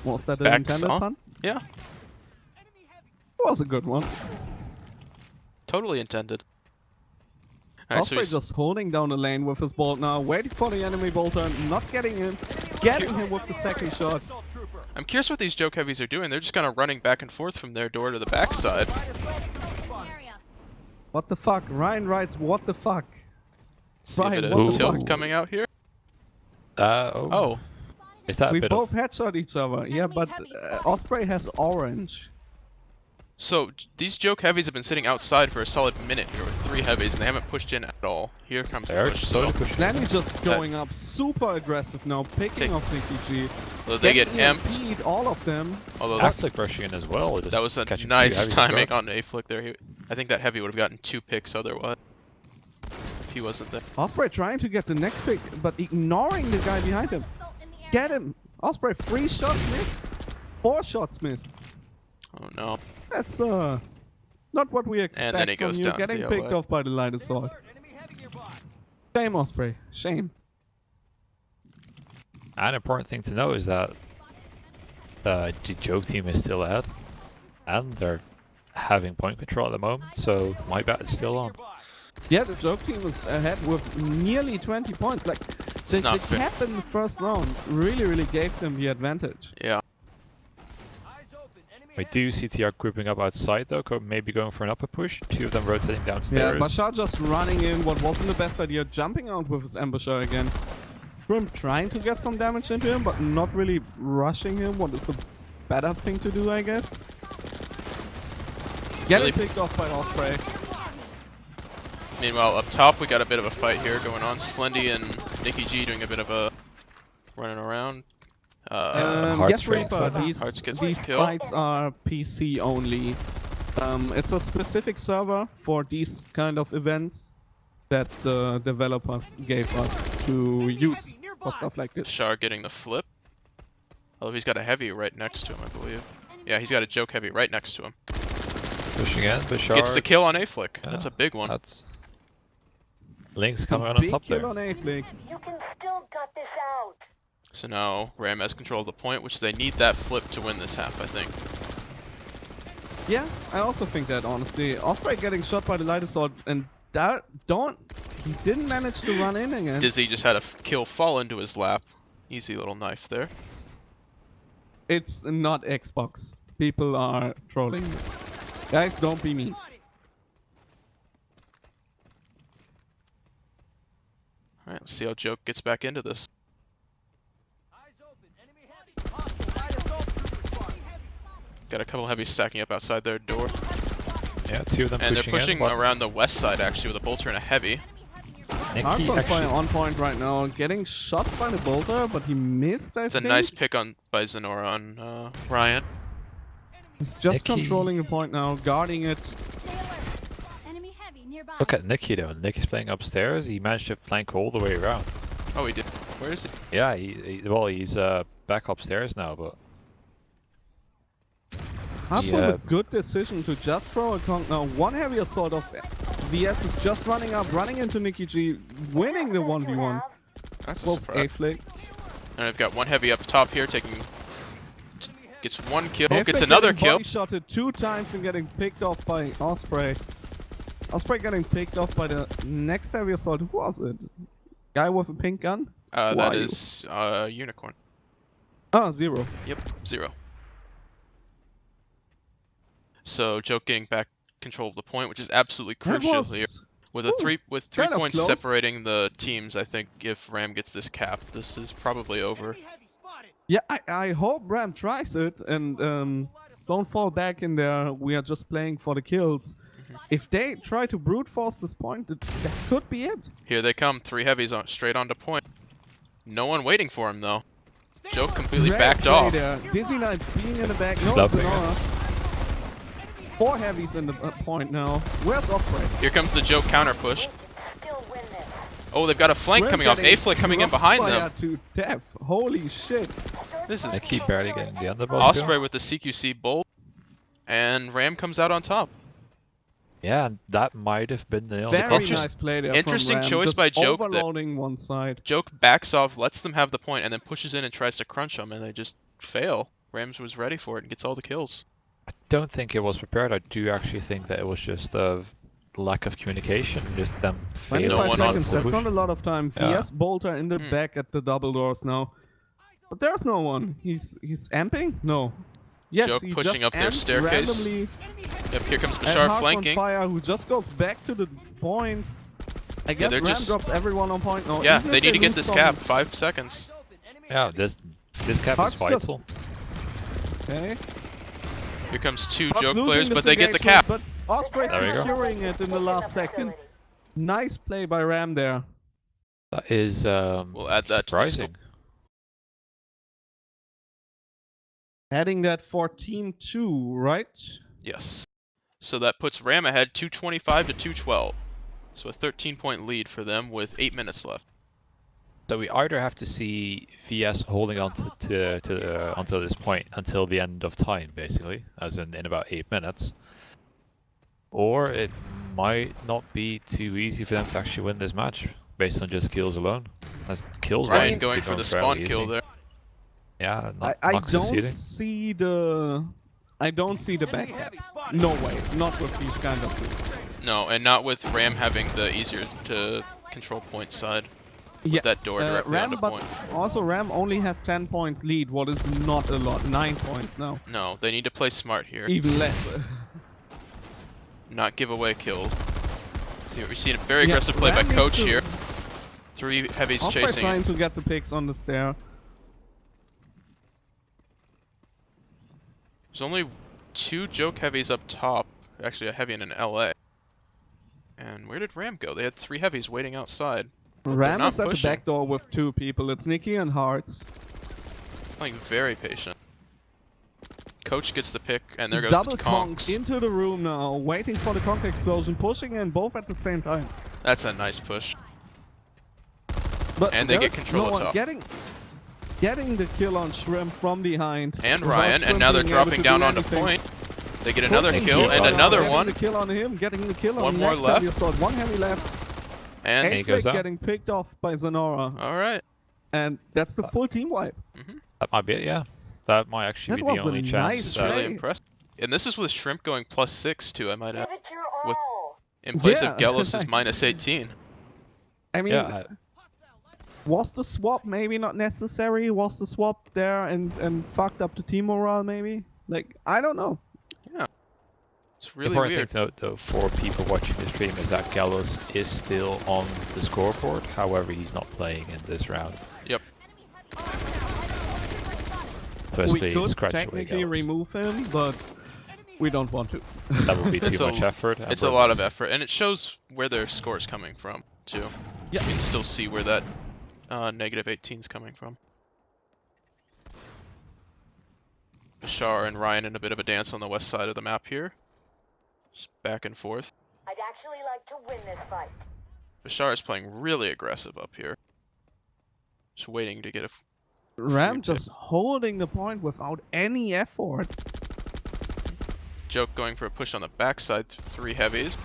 Was that an Backs intended off? pun? Yeah, It was a good one. totally intended. Alright, so Osprey he's just holding down the lane with his bolt now, waiting for the enemy bolter, not getting in. getting him with the second shot. Assault trooper. I'm curious what these joke heavies are doing. They're just kind of running back and forth from their door to the backside. Area. What the fuck? Ryan writes, what the fuck? See a Ryan, bit what of the tilt fuck? coming out here. Oh. Is that a We bit both of... headshot each other. Yeah, but Osprey has orange. So these joke heavies have been sitting outside for a solid minute here with 3 heavies, and they haven't pushed in at all. Here comes the They're push. slowly So pushing. Lenny just going up super aggressive now, picking off Nicky G. they get Getting amped. EMP'd, all of them. Although that, Affleck rushing in as well. Just that was a catching 2 nice heavies on timing guard. on A-Flick there. I think that heavy would have gotten 2 picks otherwise if he wasn't there. Osprey trying to get the next pick, but ignoring the guy behind him. Assault in the area. Get him! Osprey, 3 shots missed. 4 shots missed. Oh no. That's not what we expect then he from goes you. down Getting the picked other way. off by the light assault. Alert, enemy heavy nearby. Shame, Osprey. Shame. An important thing to know is that the joke team is still ahead, and they're having point control at the moment, so my bet is still on. Nearby. Yeah, the joke team was ahead with nearly 20 points. Like, the not fair. cap in the first round really gave them the advantage. Yeah. Eyes open. Enemy We heavy. do see TR grouping up outside though, maybe going for an upper push. 2 of them rotating Yeah, downstairs. Bashar just running in what wasn't the best idea, jumping out with his ambusher again. Grim trying to get some damage into him, but not really rushing him. What is the better thing to do, I guess? Getting Really- picked off by Osprey. Meanwhile, up top, we got a bit of a fight here going on. Slendy and Nicky G doing a bit of a running around. Hearts Yes, rate, Reaper, so these, Hearts gets the these kill. fights are PC only. It's a specific server for these kind of events that the developers gave us to use for stuff like this. Shar getting the flip. Oh, he's got a heavy right next to him, I believe. Yeah, he's got a joke heavy right next to him. Pushing in, Bashar. Gets the kill on A-Flick. Yeah. That's a big one. That's... Link's coming on Big top kill there. on A-Flick. You can still gut this out. So now Ram has control of the point, which they need that flip to win this half, I think. Yeah, I also think that, honestly. Osprey getting shot by the light assault, and that he didn't manage to run in again. Dizzy just had a kill fall into his lap. Easy little knife there. It's not Xbox. People are trolling. Guys, don't be mean. Alright, let's see how Joke gets back into this. Eyes open. Enemy heavy. Hostile light assault trooper spotted. Got a couple heavies stacking up outside their door. Yeah, 2 of them And they're pushing pushing in, but around the west side, actually, with a bolter and a heavy. Hearts Nicky on, actually... on point right now. Getting shot by the bolter, but he missed, I It's a think. nice pick on by Zenora on Ryan. He's just Nicky. controlling the point now, guarding it. Stay alert. Enemy heavy nearby. Look at Nicky though. Nicky's playing upstairs. He managed to flank all the way around. Oh, he did. Where is he? Yeah, he's back upstairs now, but Hearts Yeah. with a good decision to just throw a conk now. One heavy assault of VS is just running up, running into Nicky G, winning the 1v1. That's a Well, surprise. A-Flick. And I've got one heavy up top here, gets one kill, A-Flick gets another getting kill. body shotted 2 times and getting picked off by Osprey. Osprey getting picked off by the next heavy assault. Who was it? Guy with a pink gun? Who That are you? is Unicorn. Ah, 0. Yep, 0. So Joke getting back control of the point, which is absolutely That crucial was... here. With Ooh, 3 kind of points close. separating the teams, I think if Ram gets this cap, this is probably over. Enemy heavy spotted. Yeah, I hope Ram tries it and don't fall back in there. We are just playing for the kills. If they try to brute force this point, that could be it. Here they come, 3 heavies on, straight onto point. No one waiting for him though. Joke completely Great backed play off. there. Dizzy Knight being in the back. No, Flubbing Zenora. 4 heavies in the point now. Where's Osprey? Here comes the Joke counter push. Still win this. Oh, they've got a flank We're coming off. getting A-Flick coming in behind them. crossfire to death. Holy shit. This is Nicky barely getting the underboss Osprey kill. with the CQC bolt. And Ram comes out on top. Yeah, and that might have been the nail. Very interest- nice play there. interesting from Ram. choice Just by Joke there. overloading one side. Joke backs off, lets them have the point, and then pushes in and tries to crunch them, and they just fail. Rams was ready for it and gets all the kills. I don't think it was prepared. I do actually think that it was just a lack of communication, just them failing. 25 one on seconds, to that's push. not a lot of time. Yeah. VS Bolter in the back at the double doors now. But there's no one. He's amping? No. Yes, Joke he pushing just up their amped staircase. randomly. Yep, here comes And Bashar Hearts flanking. on fire, who just goes back to the point. I guess they're Ram just- drops everyone on point. No, Yeah, even they if need to get lose this some- cap. 5 seconds. Eyes open. Enemy Yeah, heavy. this cap Hearts is just- vital. Okay. Here comes 2 Hearts Joke losing players, this but they get the engagement, cap. But Osprey There we go. securing it in the last second. Nice play by Ram there. That is We'll add that to the surprising. Adding that for team 2, right? Yes. So that puts Ram ahead 225 to 212. So a 13-point lead for them with 8 minutes left. So we either have to see VS holding on to until this point, until the end of time, basically, as in about 8 minutes, or it might not be too easy for them to actually win this match based on just kills alone. As kills, Ryan seem to going be for the fairly spawn kill easy. there. Yeah, not, I not don't succeeding. see the... I don't see the Enemy back. heavy spotted. No way. Not with these kind of dudes. No, and not with Ram having the easier to control point side. Yeah. That door directly Ram, onto but point. also Ram only has 10 points lead, what is not a lot. 9 points now. No, they need to play smart here. Even less. Not give away kills. Here, we've seen a very Yeah, aggressive play by Ram needs Coach to- here. 3 heavies Osprey chasing trying him. to get the picks on the stair. There's only 2 Joke heavies up top. Actually, a heavy and an LA. And where did Ram go? They had 3 heavies waiting outside. Ram not is at pushing. the back door with 2 people. It's Nikki and Hearts. Playing very patient. Coach gets the pick, and there goes Double the conks. conk into the room now, waiting for the conk explosion, pushing in both at the same time. That's a nice push. But And they get there's control no of one top. Getting the kill on Shrimp from behind. And without Ryan, and Shrimp now they're being able dropping to down do onto anything. point. They get another Pushing kill, Shrimp and out, another getting one. the kill on him, getting the kill One on more next left. heavy assault. 1 heavy left. And he goes Flick down. getting picked off by Zanora. alright. And that's the full team wipe. That might be it, yeah. That might actually That be was the a only nice chance. This is play. really impressive. And this is with Shrimp going +6 too, I might Give add. it your With- all. In place Yeah. of Gelos' -18. I mean, Yeah, was the swap maybe not necessary? Was the swap there and fucked up the team morale maybe? Like, I don't know. It's the really important weird. thing though for people watching the stream is that Gallows is still on the scoreboard. However, he's not playing in this round. Yep. Firstly, We could scratch away technically Gallows. remove him, but we don't want to. That would be It's too a- much effort. and It's a we're lot of losing. effort, and it shows where their score's coming from too. Yeah. You can still see where that -18's coming from. Bashar and Ryan in a bit of a dance on the west side of the map here. Just back and forth. I'd actually like to win this fight. Bashar is playing really aggressive up here. Just waiting to get a... Ram Free just holding the point without any effort. Joke going for a push on the backside, 3 heavies.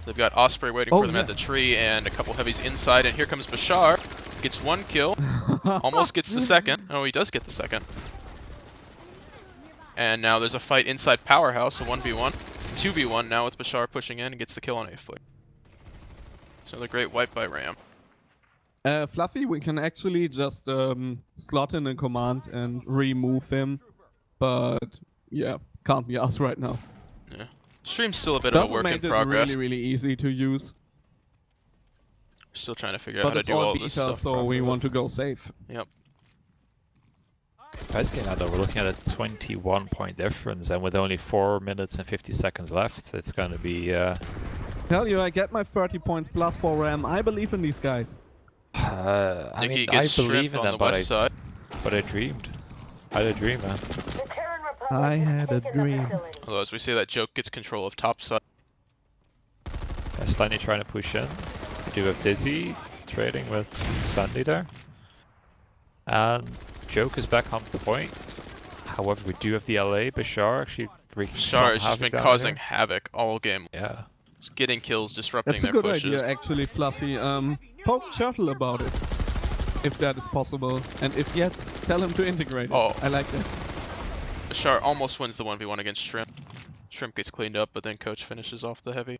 They've got Osprey waiting Oh, for them yeah. at the tree, and a couple heavies inside, and here comes Bashar. Gets 1 kill, almost gets the second. Oh, he does get the second. And now there's a fight inside Powerhouse, a 1v1. 2v1 now with Bashar pushing in and gets the kill on A-Flick. So another great wipe by Ram. Fluffy, we can actually just slot in a command and remove him, but yeah, can't be us right now. Stream's still a bit That of a work in made it progress. really easy to use, Still trying to figure out but how to it's do all all beta, this stuff. so we want to go safe. Yep. Basically now though, we're looking at a 21-point difference, and with only 4 minutes and 50 seconds left, it's going to be... Tell you, I get my 30 points plus for Ram. I believe in these guys. I Nikki mean, I gets believe Shrimp in on them, the but west side. I dreamed. I had a dream, man. The Terran Republic I has had a taken the dream. facility. Although as we say that, Joke gets control of top side. Slightly trying to push in. We do have Dizzy trading with Svendy there. And Joke is back on the point. However, we do have the LA. Bashar actually wreaking some Bashar has just havoc been down causing here. havoc all game. Yeah. Just getting kills, disrupting That's a their good pushes. idea, actually, Fluffy. Poke Turtle about it, if that is possible. And if yes, tell him to integrate it. Oh. I like that. Bashar almost wins the 1v1 against Shrimp. Shrimp gets cleaned up, but then Coach finishes off the heavy.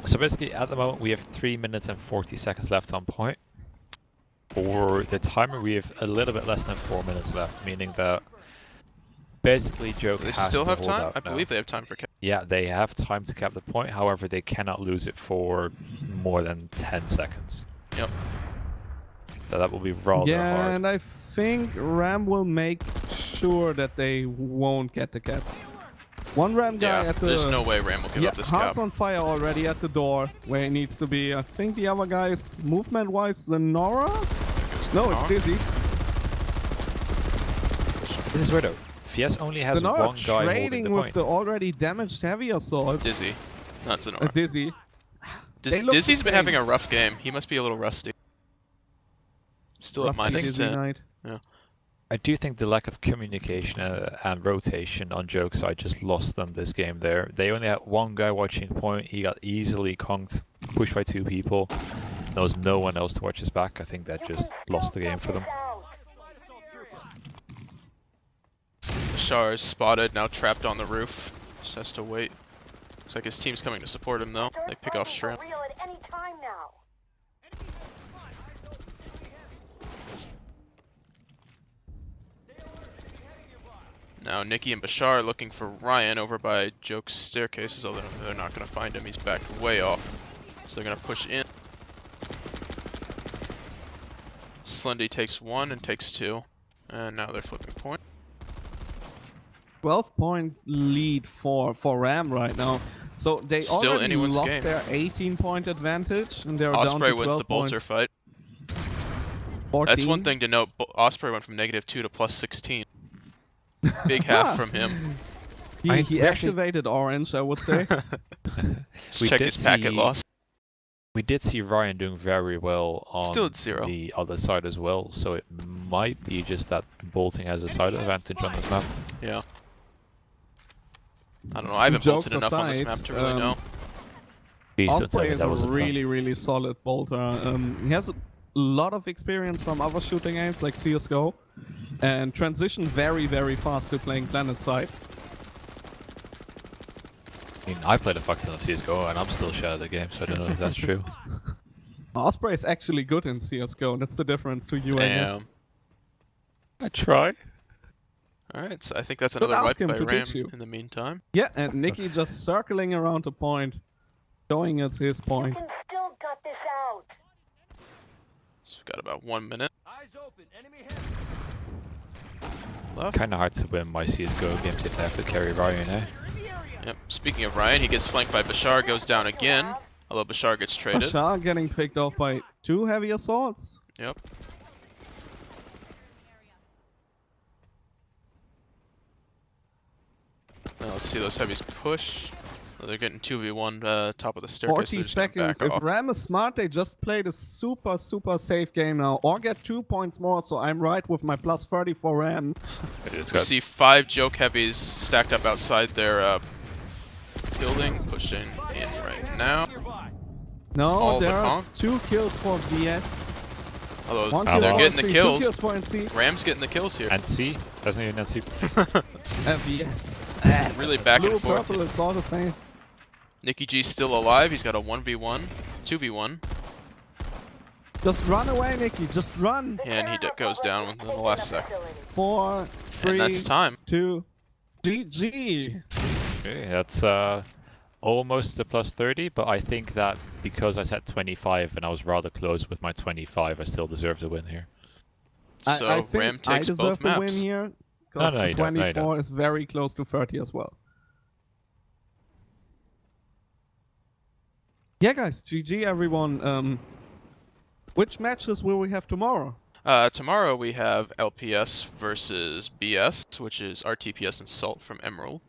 So basically, at the moment, we have 3 minutes and 40 seconds left on point. for the timer, we have a little bit less than 4 minutes left, meaning that basically Joke They has still to have hold time? out I now. believe they have time for cap. Yeah, they have time to cap the point. However, they cannot lose it for more than 10 seconds. Yep. So that will be rather Yeah, hard. and I think Ram will make sure that they won't get the cap. One Ram guy Yeah, at the... there's no way Ram will give yeah, up this Heart's cap. on fire already at the door, where he needs to be. I think the other guy is movement-wise Zenora? No, it's Dizzy. This is weird though. Fies only has Zenora one guy holding trading the with point. the already damaged heavy assault. Dizzy. Not Zenora. Dizzy. they look the Dizzy's been same. having a rough game. He must be a little rusty. Still at Rusty minus Dizzy 10. Knight. I do think the lack of communication and rotation on Joke's side just lost them this game there. They only had one guy watching point, he got easily conked, pushed by 2 people. There was no one else to watch his back. I think that just lost the game for them. Bashar is spotted, now trapped on the roof. Just has to wait. Looks like his team's coming to support him though. They pick off Shrimp. Real at any time now. Now Nikki and Bashar are looking for Ryan over by Joke's staircases, although they're not going to find him. He's backed way off. So they're going to push in. Slendy takes 1 and takes 2. And now they're flipping point. 12-point lead for Ram right now. So they Still already anyone's lost game. their 18-point advantage, and they're down to Osprey 12 wins the bolter points. fight. 14. That's one thing to note. Osprey went from -2 to +16. Big half from him. He we actually- activated orange, I would say. Let's We check did his packet see- loss. We did see Ryan doing very well on Still at 0. the other side as well, so it might be just that bolting has a side advantage on this map. Yeah. I don't know. I haven't Jokes bolted enough on this aside, map to really know. Please don't tell Osprey me is that a wasn't fun. really solid bolter. He has a lot of experience from other shooting games like CSGO, and transitioned very fast to playing Planetside. I mean, I played a fuck ton of CSGO and I'm still shit at the game, so I don't know if that's true. Osprey is actually good in CSGO, that's the difference to you, I guess. Damn. I try. Alright, so I think that's But another ask wipe him by to Ram teach you. in the meantime. Yeah, and Nikki just circling around the point, showing it's his point. You can still gut this out. So we've got about 1 minute Eyes open. Enemy heavy. left. Kinda hard to win my CSGO games if they have to carry Ryan, eh? Yep. Speaking of Ryan, he gets flanked by Bashar, goes down again. Although Bashar gets traded. Bashar getting picked off by 2 heavy assaults. Yep. Now let's see those heavies push. Oh, they're getting 2v1 top of the staircase. 40 They're just gonna seconds. back If off. Ram is smart, they just played a super safe game now. Or get 2 points more, so I'm right with my plus 30 for Ram. I just We got see 5 Joke heavies stacked up outside their building, pushing in right now. Nearby. No, All there but are Honk? 2 kills for VS. Although 1 Oh, kill they're for getting the NC, 2 kills. kills for NC. Ram's getting the kills here. NC. Doesn't even NC. VS. Really back Blue, and forth. purple, it's all the same. Nikki G's still alive. He's got a 1v1, 2v1, Just run away, Nikki. Just run. and he goes down within the last second. 4, 3, And that's time. 2, GG. Okay, that's almost a plus 30, but I think that because I set 25 and I was rather close with my 25, I still deserve the win here. So I think Ram takes I deserve both the win maps. here. Because No, the you don't, no, you 24 don't. is very close to 30 as well. Yeah, guys, GG everyone. Which matches will we have tomorrow? Tomorrow we have LPS versus BS, which is RTPS and Salt from Emerald.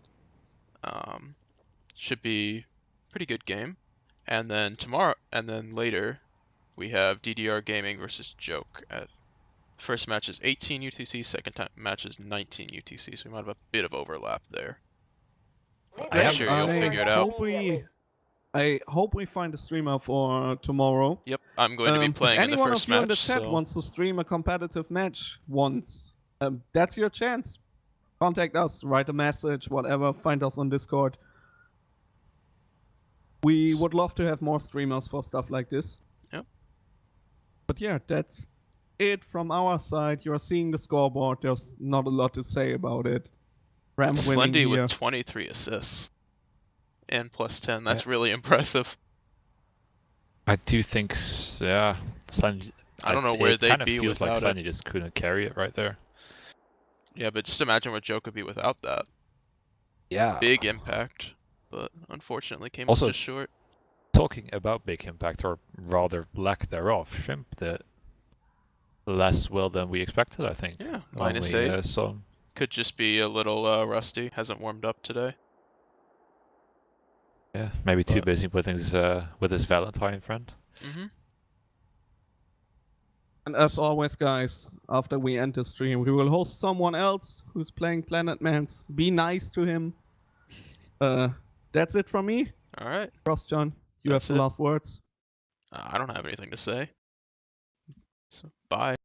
Should be pretty good game. And then later we have DDR Gaming versus Joke. First match is 18 UTC, second match is 19 UTC, so we might have a bit of overlap there. I'm sure you'll figure it out. I hope we find a streamer for tomorrow. Yep, I'm going to be playing if in the anyone first of you in the match. chat So wants to stream a competitive match once, that's your chance. Contact us, write a message, whatever. Find us on Discord. We would love to have more streamers for stuff like this. Yep. But yeah, that's it from our side. You're seeing the scoreboard. There's not a lot to say about it. Ram winning Slendy here. with 23 assists and plus 10. That's really impressive. I do think, yeah, Slendy. I don't know where it they'd kind of be feels like without it. Slendy just couldn't carry it right there. Yeah, but just imagine where Joe could be without that. Yeah. Big impact, but unfortunately came Also- up just short. Talking about big impact, or rather lack thereof, Shrimp did less well than we expected, I think. Yeah, when minus we, 8. saw him. Could just be a little rusty. Hasn't warmed up today. Yeah, maybe too But- busy with his Valentine friend. Mm-hmm. And as always, guys, after we end the stream, we will host someone else who's playing Planet Mans. Be nice to him. That's it from me. All right. Cross John, you That's have the it. last words. I don't have anything to say. So, bye.